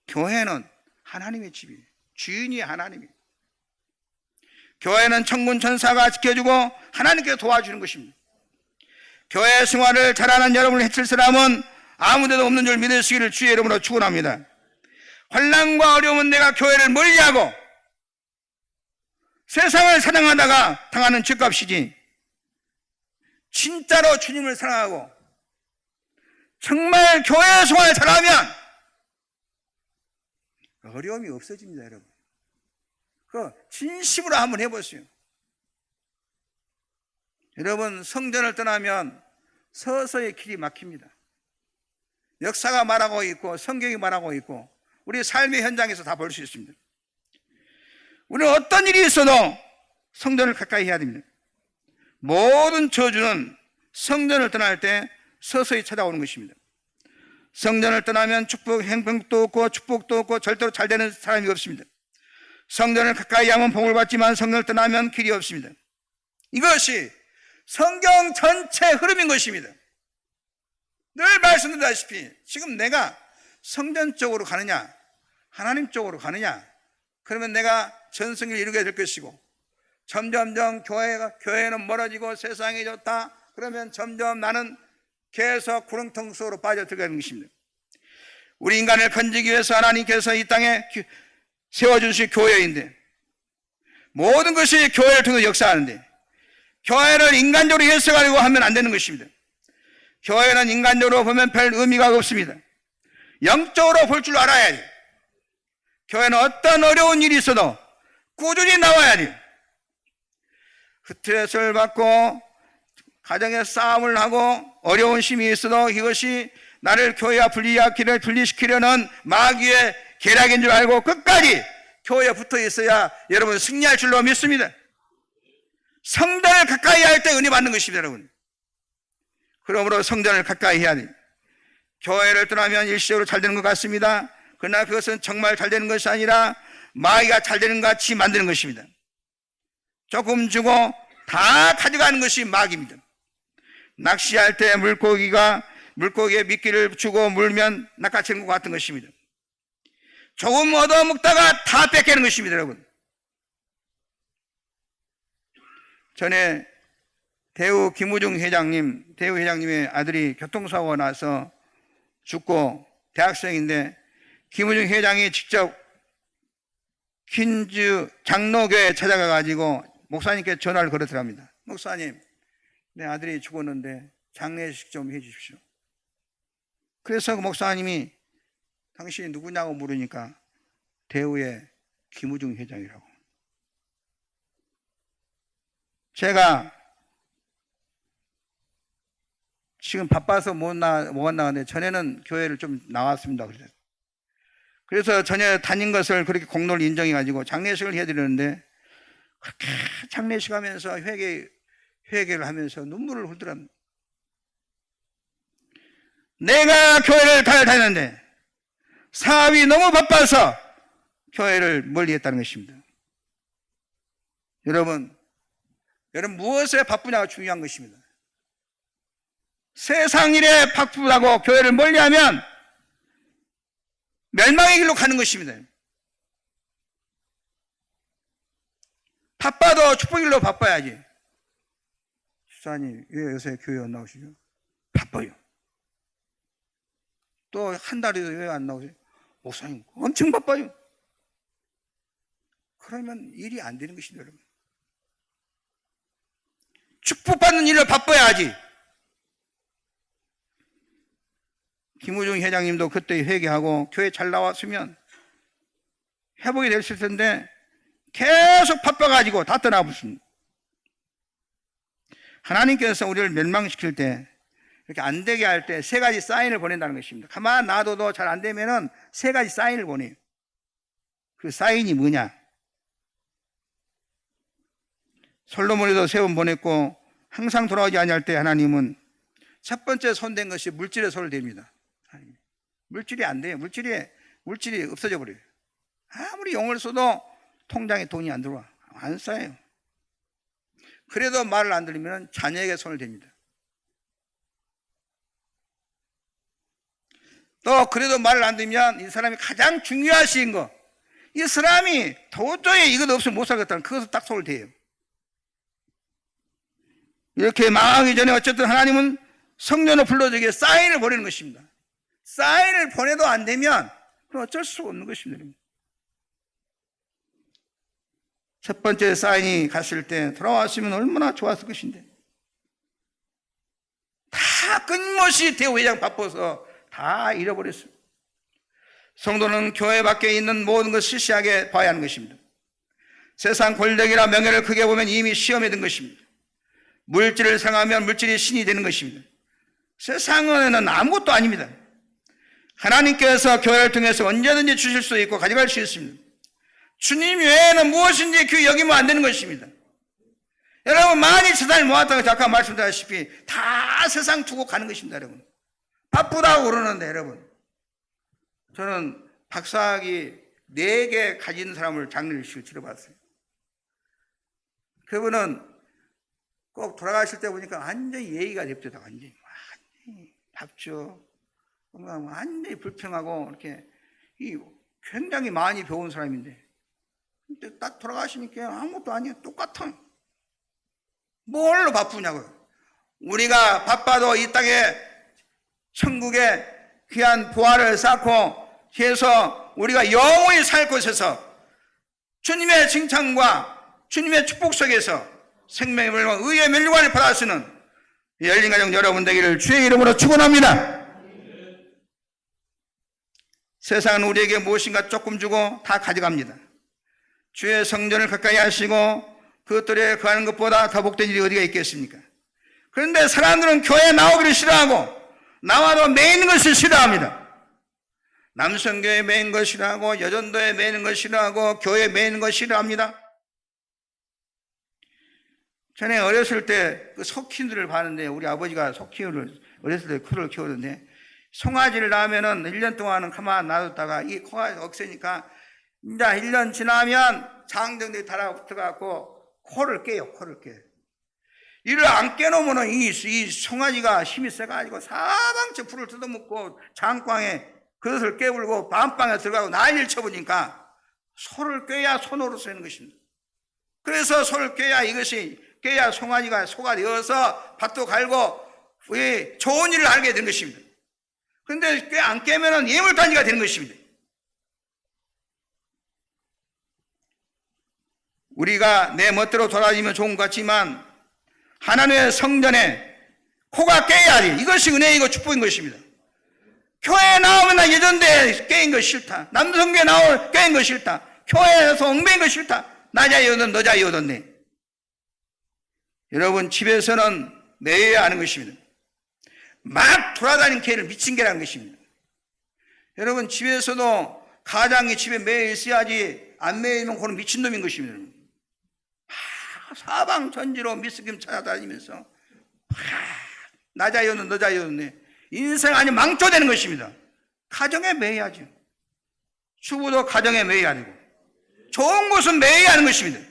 교회는 하나님의 집이에요. 주인이 하나님이에요. 교회는 천군 천사가 지켜주고 하나님께서 도와주는 것입니다. 교회 생활을 잘하는 여러분을 해칠 사람은 아무데도 없는 줄 믿으시기를 주의 이름으로 축원합니다. 환난과 어려움은 내가 교회를 멀리하고 세상을 사랑하다가 당하는 죄값이지, 진짜로 주님을 사랑하고 정말 교회 생활을 잘하면 어려움이 없어집니다, 여러분. 그 진심으로 한번 해보세요. 여러분, 성전을 떠나면 서서히 길이 막힙니다. 역사가 말하고 있고 성경이 말하고 있고 우리 삶의 현장에서 다 볼 수 있습니다. 우리는 어떤 일이 있어도 성전을 가까이 해야 됩니다. 모든 저주는 성전을 떠날 때 서서히 찾아오는 것입니다. 성전을 떠나면 행복도 없고 축복도 없고 절대로 잘 되는 사람이 없습니다. 성전을 가까이 하면 복을 받지만 성전을 떠나면 길이 없습니다. 이것이 성경 전체 흐름인 것입니다. 늘 말씀드렸다시피 지금 내가 성전 쪽으로 가느냐 하나님 쪽으로 가느냐, 그러면 내가 전승을 이루게 될 것이고, 점점점 교회는 멀어지고 세상이 좋다 그러면 점점 나는 계속 구렁텅 속으로 빠져들어가는 것입니다. 우리 인간을 건지기 위해서 하나님께서 이 땅에 세워주신 교회인데 모든 것이 교회를 통해서 역사하는데 교회를 인간적으로 해석하려고 하면 안 되는 것입니다. 교회는 인간적으로 보면 별 의미가 없습니다. 영적으로 볼 줄 알아야 돼요. 교회는 어떤 어려운 일이 있어도 꾸준히 나와야 돼요. 스트레스를 받고 가정에 싸움을 하고 어려운 심이 있어도 이것이 나를 교회와 분리시키려는 마귀의 계략인 줄 알고 끝까지 교회에 붙어 있어야 여러분 승리할 줄로 믿습니다. 성전을 가까이 할 때 은혜 받는 것입니다, 여러분. 그러므로 성전을 가까이 해야 돼요. 교회를 떠나면 일시적으로 잘 되는 것 같습니다. 그러나 그것은 정말 잘 되는 것이 아니라 마귀가 잘 되는 것 같이 만드는 것입니다. 조금 주고 다 가져가는 것이 마귀입니다. 낚시할 때 물고기에 미끼를 주고 물면 낚아채는 것 같은 것입니다. 조금 얻어먹다가 다 뺏기는 것입니다, 여러분. 전에 대우 김우중 회장님의 아들이 교통사고가 나서 죽고 대학생인데 김우중 회장이 직접 퀸즈 장로교에 찾아가가지고 목사님께 전화를 걸었더랍니다. 목사님, 내 아들이 죽었는데 장례식 좀 해주십시오. 그래서 그 목사님이 당신이 누구냐고 물으니까 대우의 김우중 회장이라고. 제가 지금 바빠서 못 나갔는데 전에는 교회를 좀 나왔습니다. 그래서 전에 다닌 것을 그렇게 공로를 인정해가지고 장례식을 해드리는데 그렇게 장례식 하면서 회개를 하면서 눈물을 흘리더랍니다. 내가 교회를 잘 다녔는데 사업이 너무 바빠서 교회를 멀리 했다는 것입니다. 여러분 무엇에 바쁘냐가 중요한 것입니다. 세상 일에 바쁘다고 교회를 멀리하면 멸망의 길로 가는 것입니다. 바빠도 축복의 길로 바빠야지. 집사님 왜 요새 교회 안 나오시죠? 바빠요. 또 한 달에도 왜 안 나오세요? 목사님 엄청 바빠요. 그러면 일이 안 되는 것입니다. 여러분. 축복받는 일을 바빠야지. 김우중 회장님도 그때 회개하고 교회 잘 나왔으면 회복이 됐을 텐데 계속 바빠가지고 다 떠나붙습니다. 하나님께서 우리를 멸망시킬 때 이렇게 안 되게 할 때 세 가지 사인을 보낸다는 것입니다. 가만 놔둬도 잘 안 되면은 세 가지 사인을 보내요. 그 사인이 뭐냐? 솔로몬에도 세 번 보냈고 항상 돌아오지 아니할 때 하나님은 첫 번째 손댄 것이 물질에 손을 댑니다. 물질이 안 돼요. 물질이 없어져 버려요. 아무리 용을 써도 통장에 돈이 안 들어와. 안 쌓여요. 그래도 말을 안 들으면 자녀에게 손을 댑니다. 또 그래도 말을 안 들으면 이 사람이 가장 중요하신 거, 이 사람이 도저히 이것 없으면 못 살겠다는 그것을 딱 손을 대요. 이렇게 망하기 전에 어쨌든 하나님은 성전을 불러주기에 사인을 보내는 것입니다. 사인을 보내도 안 되면 그건 어쩔 수 없는 것입니다. 첫 번째 사인이 갔을 때 돌아왔으면 얼마나 좋았을 것인데 다 끊임없이 대우회장 바빠서 다 잃어버렸습니다. 성도는 교회 밖에 있는 모든 것을 시시하게 봐야 하는 것입니다. 세상 권력이나 명예를 크게 보면 이미 시험에 든 것입니다. 물질을 생각하면 물질이 신이 되는 것입니다. 세상은 아무것도 아닙니다. 하나님께서 교회를 통해서 언제든지 주실 수 있고 가져갈 수 있습니다. 주님 외에는 무엇인지 그 여기면 안 되는 것입니다. 여러분 많이 세상을 모았다고 아까 말씀드렸다시피 다 세상 두고 가는 것입니다. 여러분 바쁘다고 그러는데 여러분 저는 박사학위 4개 가진 사람을 장례식을 치러봤어요. 그분은 꼭 돌아가실 때 보니까 완전히 예의가 됩니다. 완전히 답죠. 완전히 불평하고 이렇게 굉장히 많이 배운 사람인데 근데 딱 돌아가시니까 아무것도 아니에요. 똑같아. 뭘로 바쁘냐고요. 우리가 바빠도 이 땅에 천국에 귀한 보화를 쌓고 해서 우리가 영원히 살 곳에서 주님의 칭찬과 주님의 축복 속에서 생명의 물과 의의 멸류관을 받아 쓰는 열린 가정 여러분 되기를 주의 이름으로 축원합니다. 세상은 우리에게 무엇인가 조금 주고 다 가져갑니다. 주의 성전을 가까이 하시고 그것들에 거하는 것보다 더 복된 일이 어디가 있겠습니까? 그런데 사람들은 교회에 나오기를 싫어하고 나와도 매이는 것을 싫어합니다. 남성교회에 매이는 것 싫어하고 여전도에 매이는 것 싫어하고 교회에 매이는 것 싫어합니다. 전에 어렸을 때 그 석희들을 봤는데 우리 아버지가 석희를 어렸을 때 코를 키우는데 송아지를 낳으면은 1년 동안은 가만 놔뒀다가 이 코가 억세니까 이제 1년 지나면 장정들이 달아붙어갖고 코를 깨요. 코를 깨. 이를 안 깨놓으면은 이 송아지가 힘이 세가지고 사방째 풀을 뜯어먹고 장광에 그것을 깨물고 밤방에 들어가고 난리를 쳐보니까 소를 꿰야 손으로 쓰는 것입니다. 그래서 소를 꿰야 깨야 송아지가 소가 되어서 밭도 갈고 좋은 일을 알게 된 것입니다. 그런데 꽤 안 깨면은 예물단지가 되는 것입니다. 우리가 내 멋대로 돌아다니면 좋은 것 같지만 하나님의 성전에 코가 깨야지 이것이 은혜이고 축복인 것입니다. 교회 나오면 나 예전대 깨인 거 싫다. 남성교회 나올 깨인 거 싫다. 교회에서 엉매인 거 싫다. 나 자유든 너 자유든네. 여러분 집에서는 매여야 하는 것입니다. 막 돌아다니는 개를 미친 개라는 것입니다. 여러분 집에서도 가장이 집에 매여 있어야지 안 매여 있는 그런 미친놈인 것입니다. 사방천지로 미스김 찾아다니면서 나 자유는 너 자유는 인생 아니 망조되는 것입니다. 가정에 매여야죠. 주부도 가정에 매여야 되고 좋은 곳은 매여야 하는 것입니다.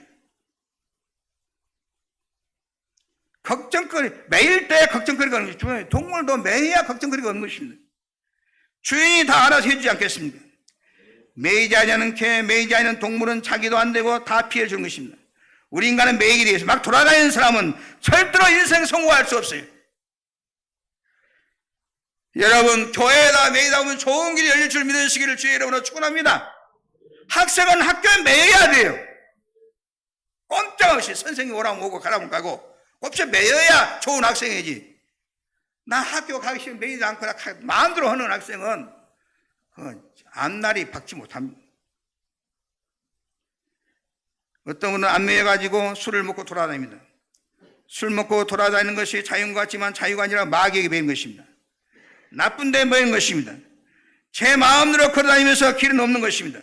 걱정거리 매일 때 걱정거리가 없는 것입니다. 동물도 매여야 걱정거리가 없는 것입니다. 주인이 다 알아서 해주지 않겠습니까? 매이지 않는 개, 매이지 않는 동물은 자기도 안 되고 다 피해 주는 것입니다. 우리 인간은 매이기 위해서 막 돌아다니는 사람은 절대로 인생 성공할 수 없어요. 여러분 교회에다 매이다 보면 좋은 길이 열릴 줄 믿으시기를 주의 이름으로 축원합니다. 학생은 학교에 매여야 돼요. 꼼짝없이 선생님 오라면 오고 가라면 가고 곱게 매여야 좋은 학생이지. 나 학교 가기 싫으면 매이지 않거나 마음대로 하는 학생은 앞날이 밝지 못합니다. 어떤 분은 안 매여가지고 술을 먹고 돌아다닙니다. 술 먹고 돌아다니는 것이 자유인 것 같지만 자유가 아니라 마귀에게 매인 것입니다. 나쁜 데 매인 것입니다. 제 마음대로 걸어다니면서 길은 없는 것입니다.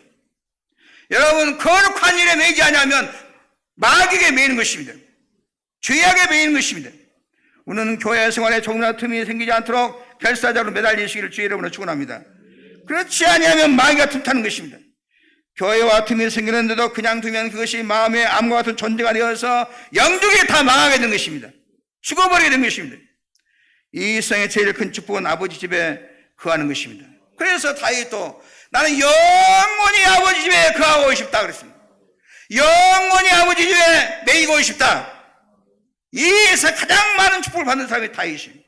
여러분 거룩한 일에 매이지 않으면 마귀에게 매이는 것입니다. 죄악에 매이는 것입니다. 우리는 교회 생활에 조금이라도 틈이 생기지 않도록 결사적으로 매달리시기를 주의 이름으로 축원합니다. 그렇지 아니하면 마귀가 틈타는 것입니다. 교회와 틈이 생기는데도 그냥 두면 그것이 마음의 암과 같은 존재가 되어서 영적이 다 망하게 된 것입니다. 죽어버리게 된 것입니다. 이 세상의 제일 큰 축복은 아버지 집에 거하는 것입니다. 그래서 다윗도 나는 영원히 아버지 집에 거하고 싶다 그랬습니다. 영원히 아버지 집에 매이고 싶다. 이 세상 가장 많은 축복을 받는 사람이 다윗입니다.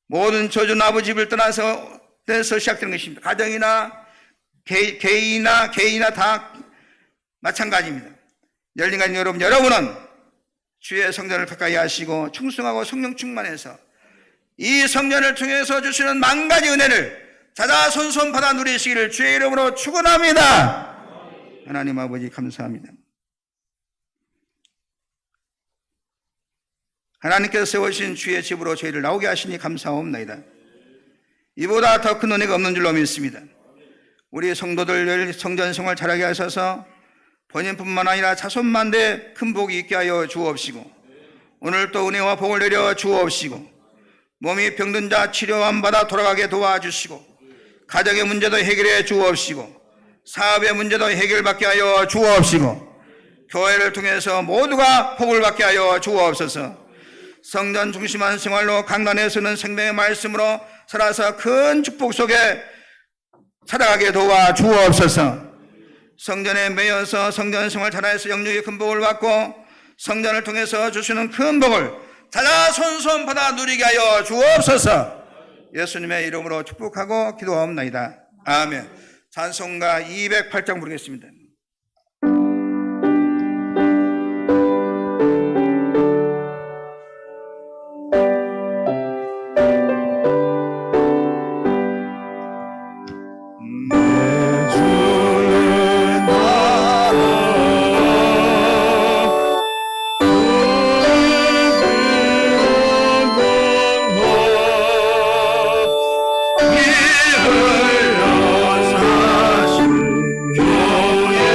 모든 저주는 아버지 집을 떠나서 시작되는 것입니다. 가정이나 개인이나 다 마찬가지입니다. 열린간 여러분은 주의 성전을 가까이 하시고 충성하고 성령 충만해서 이 성전을 통해서 주시는 만 가지 은혜를 자자손손 받아 누리시기를 주의 이름으로 축원합니다. 하나님 아버지 감사합니다. 하나님께서 세우신 주의 집으로 저희를 나오게 하시니 감사옵나이다. 이보다 더 큰 은혜가 없는 줄로 믿습니다. 우리 성도들 성전 생활 잘하게 하셔서 본인뿐만 아니라 자손만대 큰 복이 있게 하여 주옵시고 오늘 또 은혜와 복을 내려 주옵시고 몸이 병든 자 치료 안 받아 돌아가게 도와주시고 가정의 문제도 해결해 주옵시고 사업의 문제도 해결받게 하여 주옵시고 교회를 통해서 모두가 복을 받게 하여 주옵소서. 성전 중심한 생활로 강단에서는 생명의 말씀으로 살아서 큰 축복 속에 살아가게 도와 주옵소서. 성전에 매여서 성전 생활 잘해서 영육의 큰 복을 받고 성전을 통해서 주시는 큰 복을 자자손손 받아 누리게 하여 주옵소서. 예수님의 이름으로 축복하고 기도하옵나이다. 아멘. 찬송가 208장 부르겠습니다. 이 흘러 사신 교회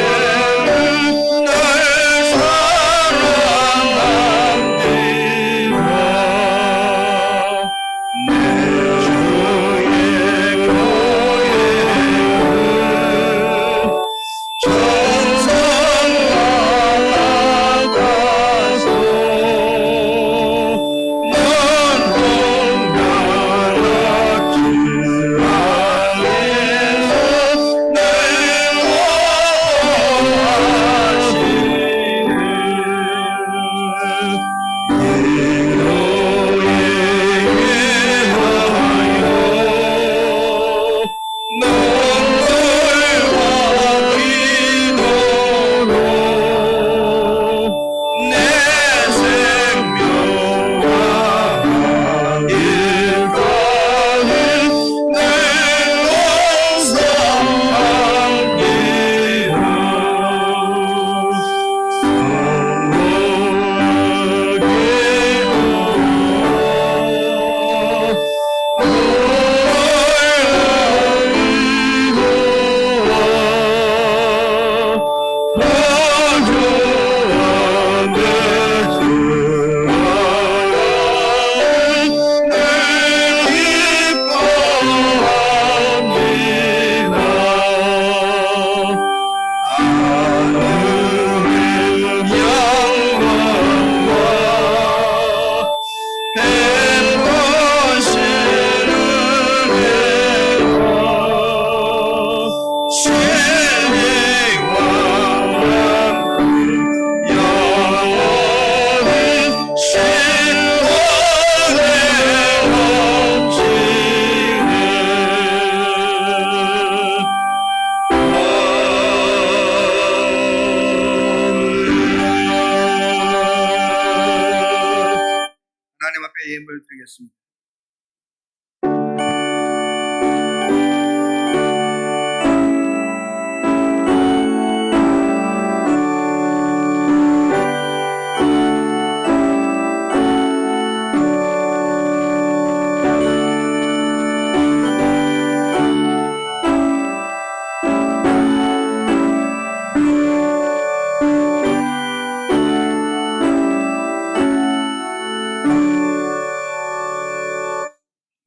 예물 드리겠습니다.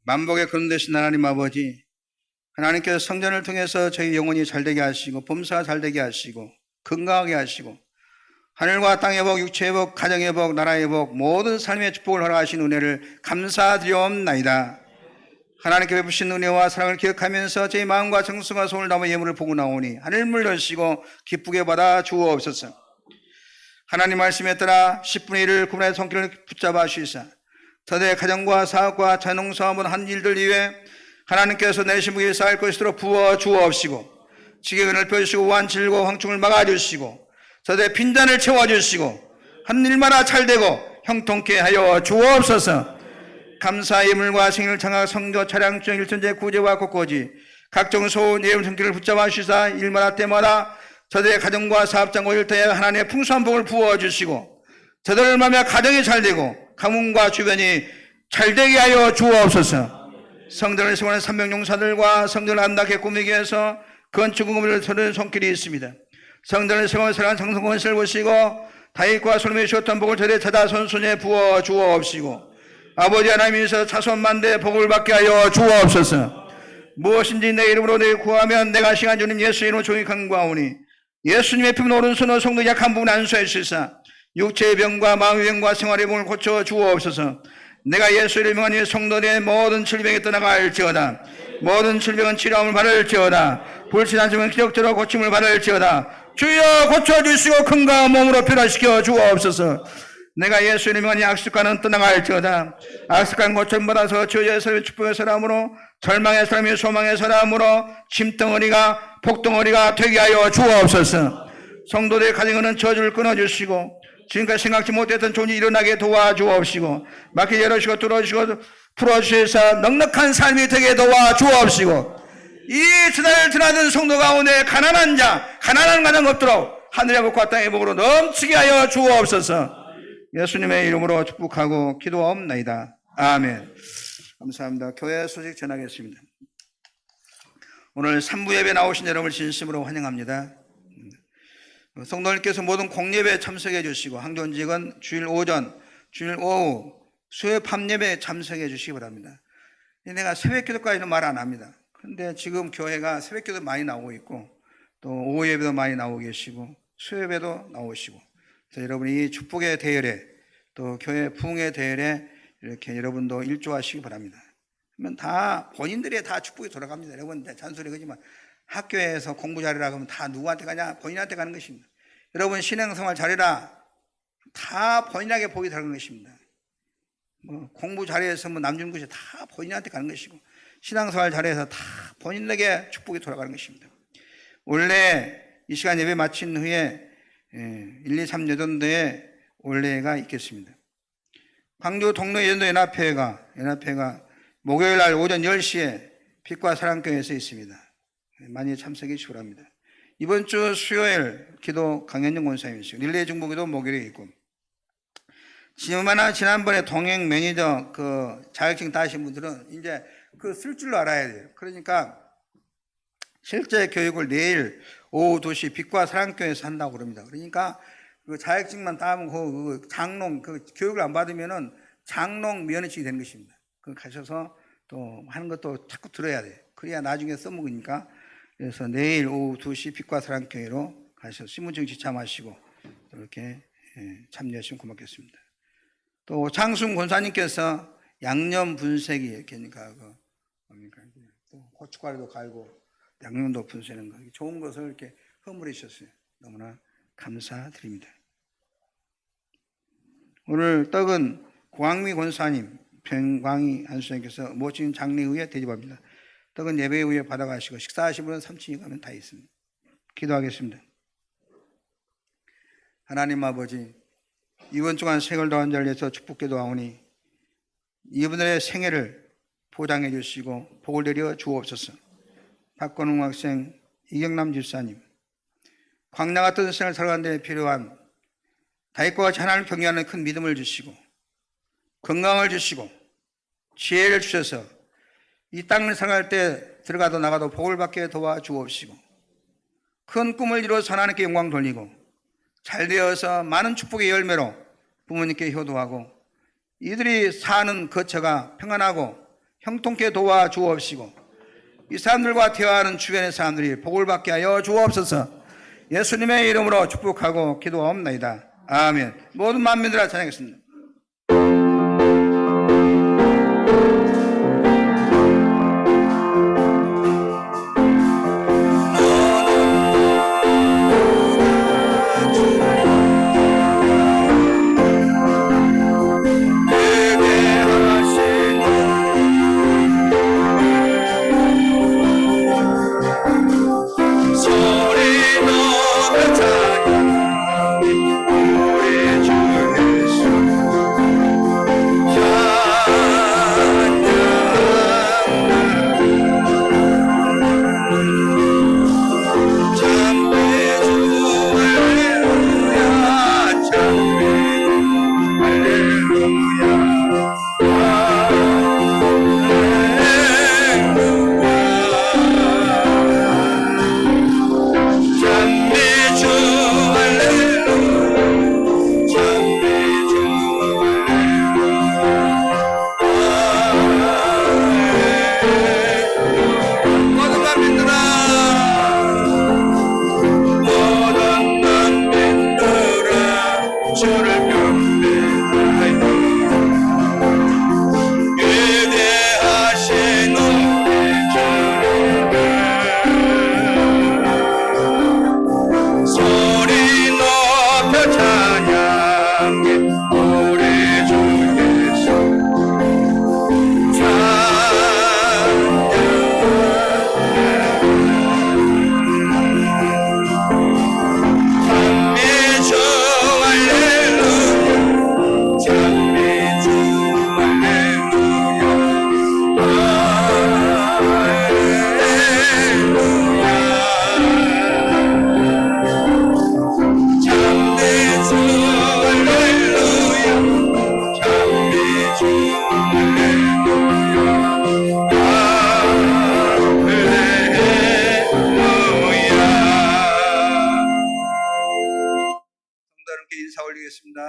만복의 근원 되신 하나님 아버지, 하나님께서 성전을 통해서 저희 영혼이 잘되게 하시고 범사가 잘되게 하시고 건강하게 하시고 하늘과 땅의 복, 육체의 복, 가정의 복, 나라의 복, 모든 삶의 축복을 허락하신 은혜를 감사드리옵나이다. 하나님께 베푸신 은혜와 사랑을 기억하면서 저희 마음과 정성과 손을 담아 예물을 보고 나오니 하늘물 여시고 기쁘게 받아 주옵소서. 하나님 말씀에 따라 10분의 1을 구분의 손길을 붙잡아 주시사 저들의 가정과 사업과 자농사업은 한 일들 위해 하나님께서 내신 무기에 쌓일 것으로 부어 주옵시고 지경을 넓혀주시고 완질고 황충을 막아주시고 저들의 빈잔을 채워주시고 한 일마다 잘되고 형통케 하여 주옵소서. 감사 예물과 생일 창학 성교 차량 주행 일천제 구제와 곳곳이 각종 소원 예물 손길을 붙잡아 주시사 일마다 때마다 저들의 가정과 사업장과 일터에 하나님의 풍성한 복을 부어주시고 저들을 말하며 가정이 잘되고 가문과 주변이 잘되게 하여 주옵소서. 성전을 세우는 삼명용사들과 성전을 안답게 꾸미기 위해서 건축공업을 서는 손길이 있습니다. 성전을 세우는 사랑하는 장성건설을 보시고 다윗과 솔로몬이 주었던 복을 저들의 자다 손손에 부어 주옵시고 아버지 하나님께서 자손만대 복을 받게 하여 주옵소서. 무엇인지 내 이름으로 내 구하면 내가 시간 주는 예수 이름으로 종이 간구하오니 예수님의 피는 오른손으로 성도 약한 부분 안수해 주시사 육체의 병과 마음의 병과 생활의 병을 고쳐 주옵소서. 내가 예수 이름을 명하니 성도들의 모든 질병이 떠나갈지어다. 모든 질병은 치료함을 받을지어다. 불신한 점은 기적적으로 고침을 받을지어다. 주여 고쳐주시고 건강한 몸으로 변화시켜 주옵소서. 내가 예수 이름을 명하니 악습관은 떠나갈지어다. 악습관 고침받아서 주의 사람의 축복의 사람으로 절망의 사람이 소망의 사람으로 짐덩어리가 복덩어리가 되게 하여 주옵소서. 성도들의 가정에는 저주를 끊어주시고 지금까지 생각지 못했던 존이 일어나게 도와주옵시고 막히 열어주시고 뚫어주시고 풀어주셔서 넉넉한 삶이 되게 도와주옵시고 이 주단을 드나든 성도 가운데 가난한 자 가난한 가정 없도록 하늘의 복과 땅의 복으로 넘치게 하여 주옵소서. 예수님의 이름으로 축복하고 기도하옵나이다. 아멘. 감사합니다. 교회 소식 전하겠습니다. 오늘 3부 예배 나오신 여러분을 진심으로 환영합니다. 성도님께서 모든 공예배에 참석해 주시고 항존직은 주일 오전, 주일 오후, 수요 밤예배에 참석해 주시기 바랍니다. 내가 새벽기도까지는 말 안 합니다. 그런데 지금 교회가 새벽기도 많이 나오고 있고 또 오후 예배도 많이 나오고 계시고 수요 예배도 나오시고 그래서 여러분이 이 축복의 대열에 또 교회 부흥의 대열에 이렇게 여러분도 일조하시기 바랍니다. 그러면 다 본인들의 다 축복이 돌아갑니다. 여러분 잔소리 하지만 학교에서 공부 잘해라 그러면 다 누구한테 가냐? 본인한테 가는 것입니다. 여러분 신앙생활 잘해라 다 본인에게 복이 들어가는 것입니다. 공부 잘해서 남 주는 것이 다 본인한테 가는 것이고 신앙생활 잘해서 다 본인에게 축복이 돌아가는 것입니다. 원래 이 시간 예배 마친 후에 1, 2, 3 여전도에 올레가 있겠습니다. 광주 동로 여전도 연합회가 목요일 날 오전 10시에 빛과 사랑교회에서 있습니다. 많이 참석해 주시기 바랍니다. 이번 주 수요일 기도 강현정 권사님이시고 릴레이 중보기도 목요일에 있고 지난번에 동행 매니저 그 자격증 따신 분들은 이제 그 쓸 줄로 알아야 돼요. 그러니까 실제 교육을 내일 오후 2시 빛과 사랑교회에서 한다고 그럽니다. 그러니까 그 자격증만 따면 그 장롱 그 교육을 안 받으면은 장롱 면허증이 되는 것입니다. 그 가셔서 또 하는 것도 자꾸 들어야 돼요. 그래야 나중에 써먹으니까. 그래서 내일 오후 2시 빛과 사랑교회로 가셔서 신분증 지참하시고 이렇게 참여하시면 고맙겠습니다. 또 장순 권사님께서 양념 분쇄기 이렇게 또 고춧가루도 갈고 양념도 분쇄하는 거 좋은 것을 이렇게 허물해 주셨어요. 너무나 감사드립니다. 오늘 떡은 광미 권사님, 평광희 한수님께서 모친 장례 후에 대접합니다. 떡은 예배 후에 받아가시고 식사하신 분은 3층에 가면 다 있습니다. 기도하겠습니다. 하나님 아버지, 이번 주간 생을 더한 자를 위해서 축복기도하오니 이분들의 생애를 보장해 주시고 복을 내려 주옵소서. 박건웅 학생, 이경남 집사님, 광야 같은 생을 살아가는 데 필요한 다윗과 같이 하나님을 경외하는 큰 믿음을 주시고 건강을 주시고 지혜를 주셔서 이 땅을 살아갈 때 들어가도 나가도 복을 받게 도와주옵시고 큰 꿈을 이루어서 하나님께 영광 돌리고 잘 되어서 많은 축복의 열매로 부모님께 효도하고 이들이 사는 거처가 평안하고 형통케 도와주옵시고 이 사람들과 대화하는 주변의 사람들이 복을 받게 하여 주옵소서. 예수님의 이름으로 축복하고 기도하옵나이다. 아멘. 모든 만민들아 찬양하겠습니다.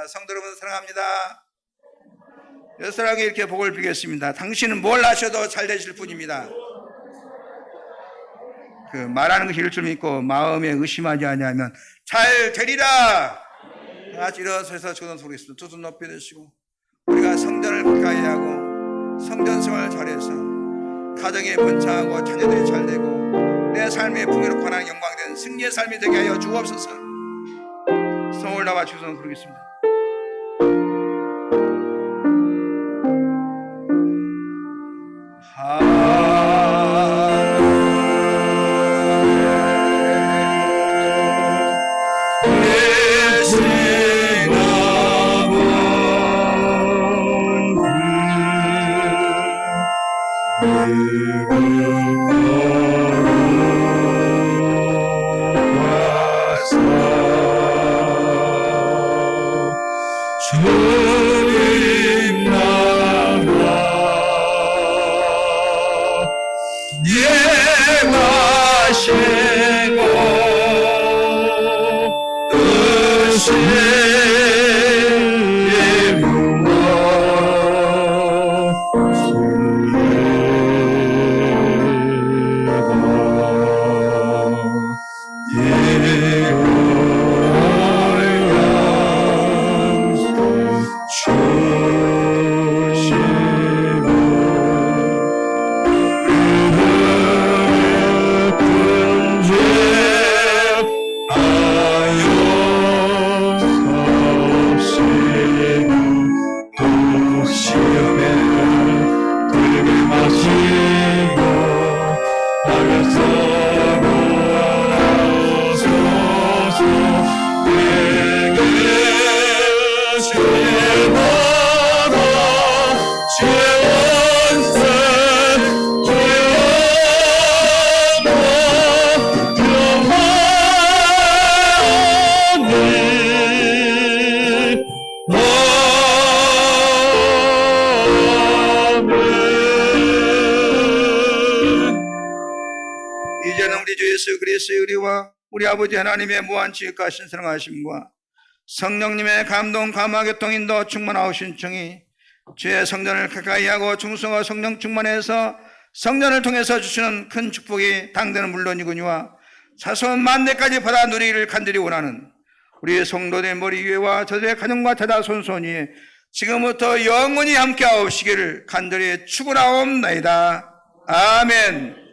성도 여러분 사랑합니다. 여러분에게 이렇게 복을 비겠습니다. 당신은 뭘 하셔도 잘 되실 뿐입니다. 그 말하는 것이 이럴 줄 믿고 마음에 의심하지 아니하면 잘 되리라. 다 같이 일어서서 주는 소리겠습니다. 두 손 높이 드시고 우리가 성전을 가까이 하고 성전 생활을 잘해서 가정에 번창하고 자녀들이 잘 되고 내 삶에 풍요롭고 하나님 영광된 승리의 삶이 되게 하여 주옵소서. 성을 나와 주소서 부르겠습니다. 주님 나라 예마시고 뜻이 이루어 마시고 나가서 우리 아버지 하나님의 무한 지혜과 신성하심과 성령님의 감동, 감화, 교통, 인도, 충만하신 청이 주의 성전을 가까이 하고 중성과 성령 충만해서 성전을 통해서 주시는 큰 축복이 당대는 물론이거니와 사소한 만대까지 받아 누리기를 간절히 원하는 우리 성도들 머리 위에와 저들의 가정과 자손 손위에 지금부터 영원히 함께 하옵시기를 간절히 축원하옵나이다. 아멘.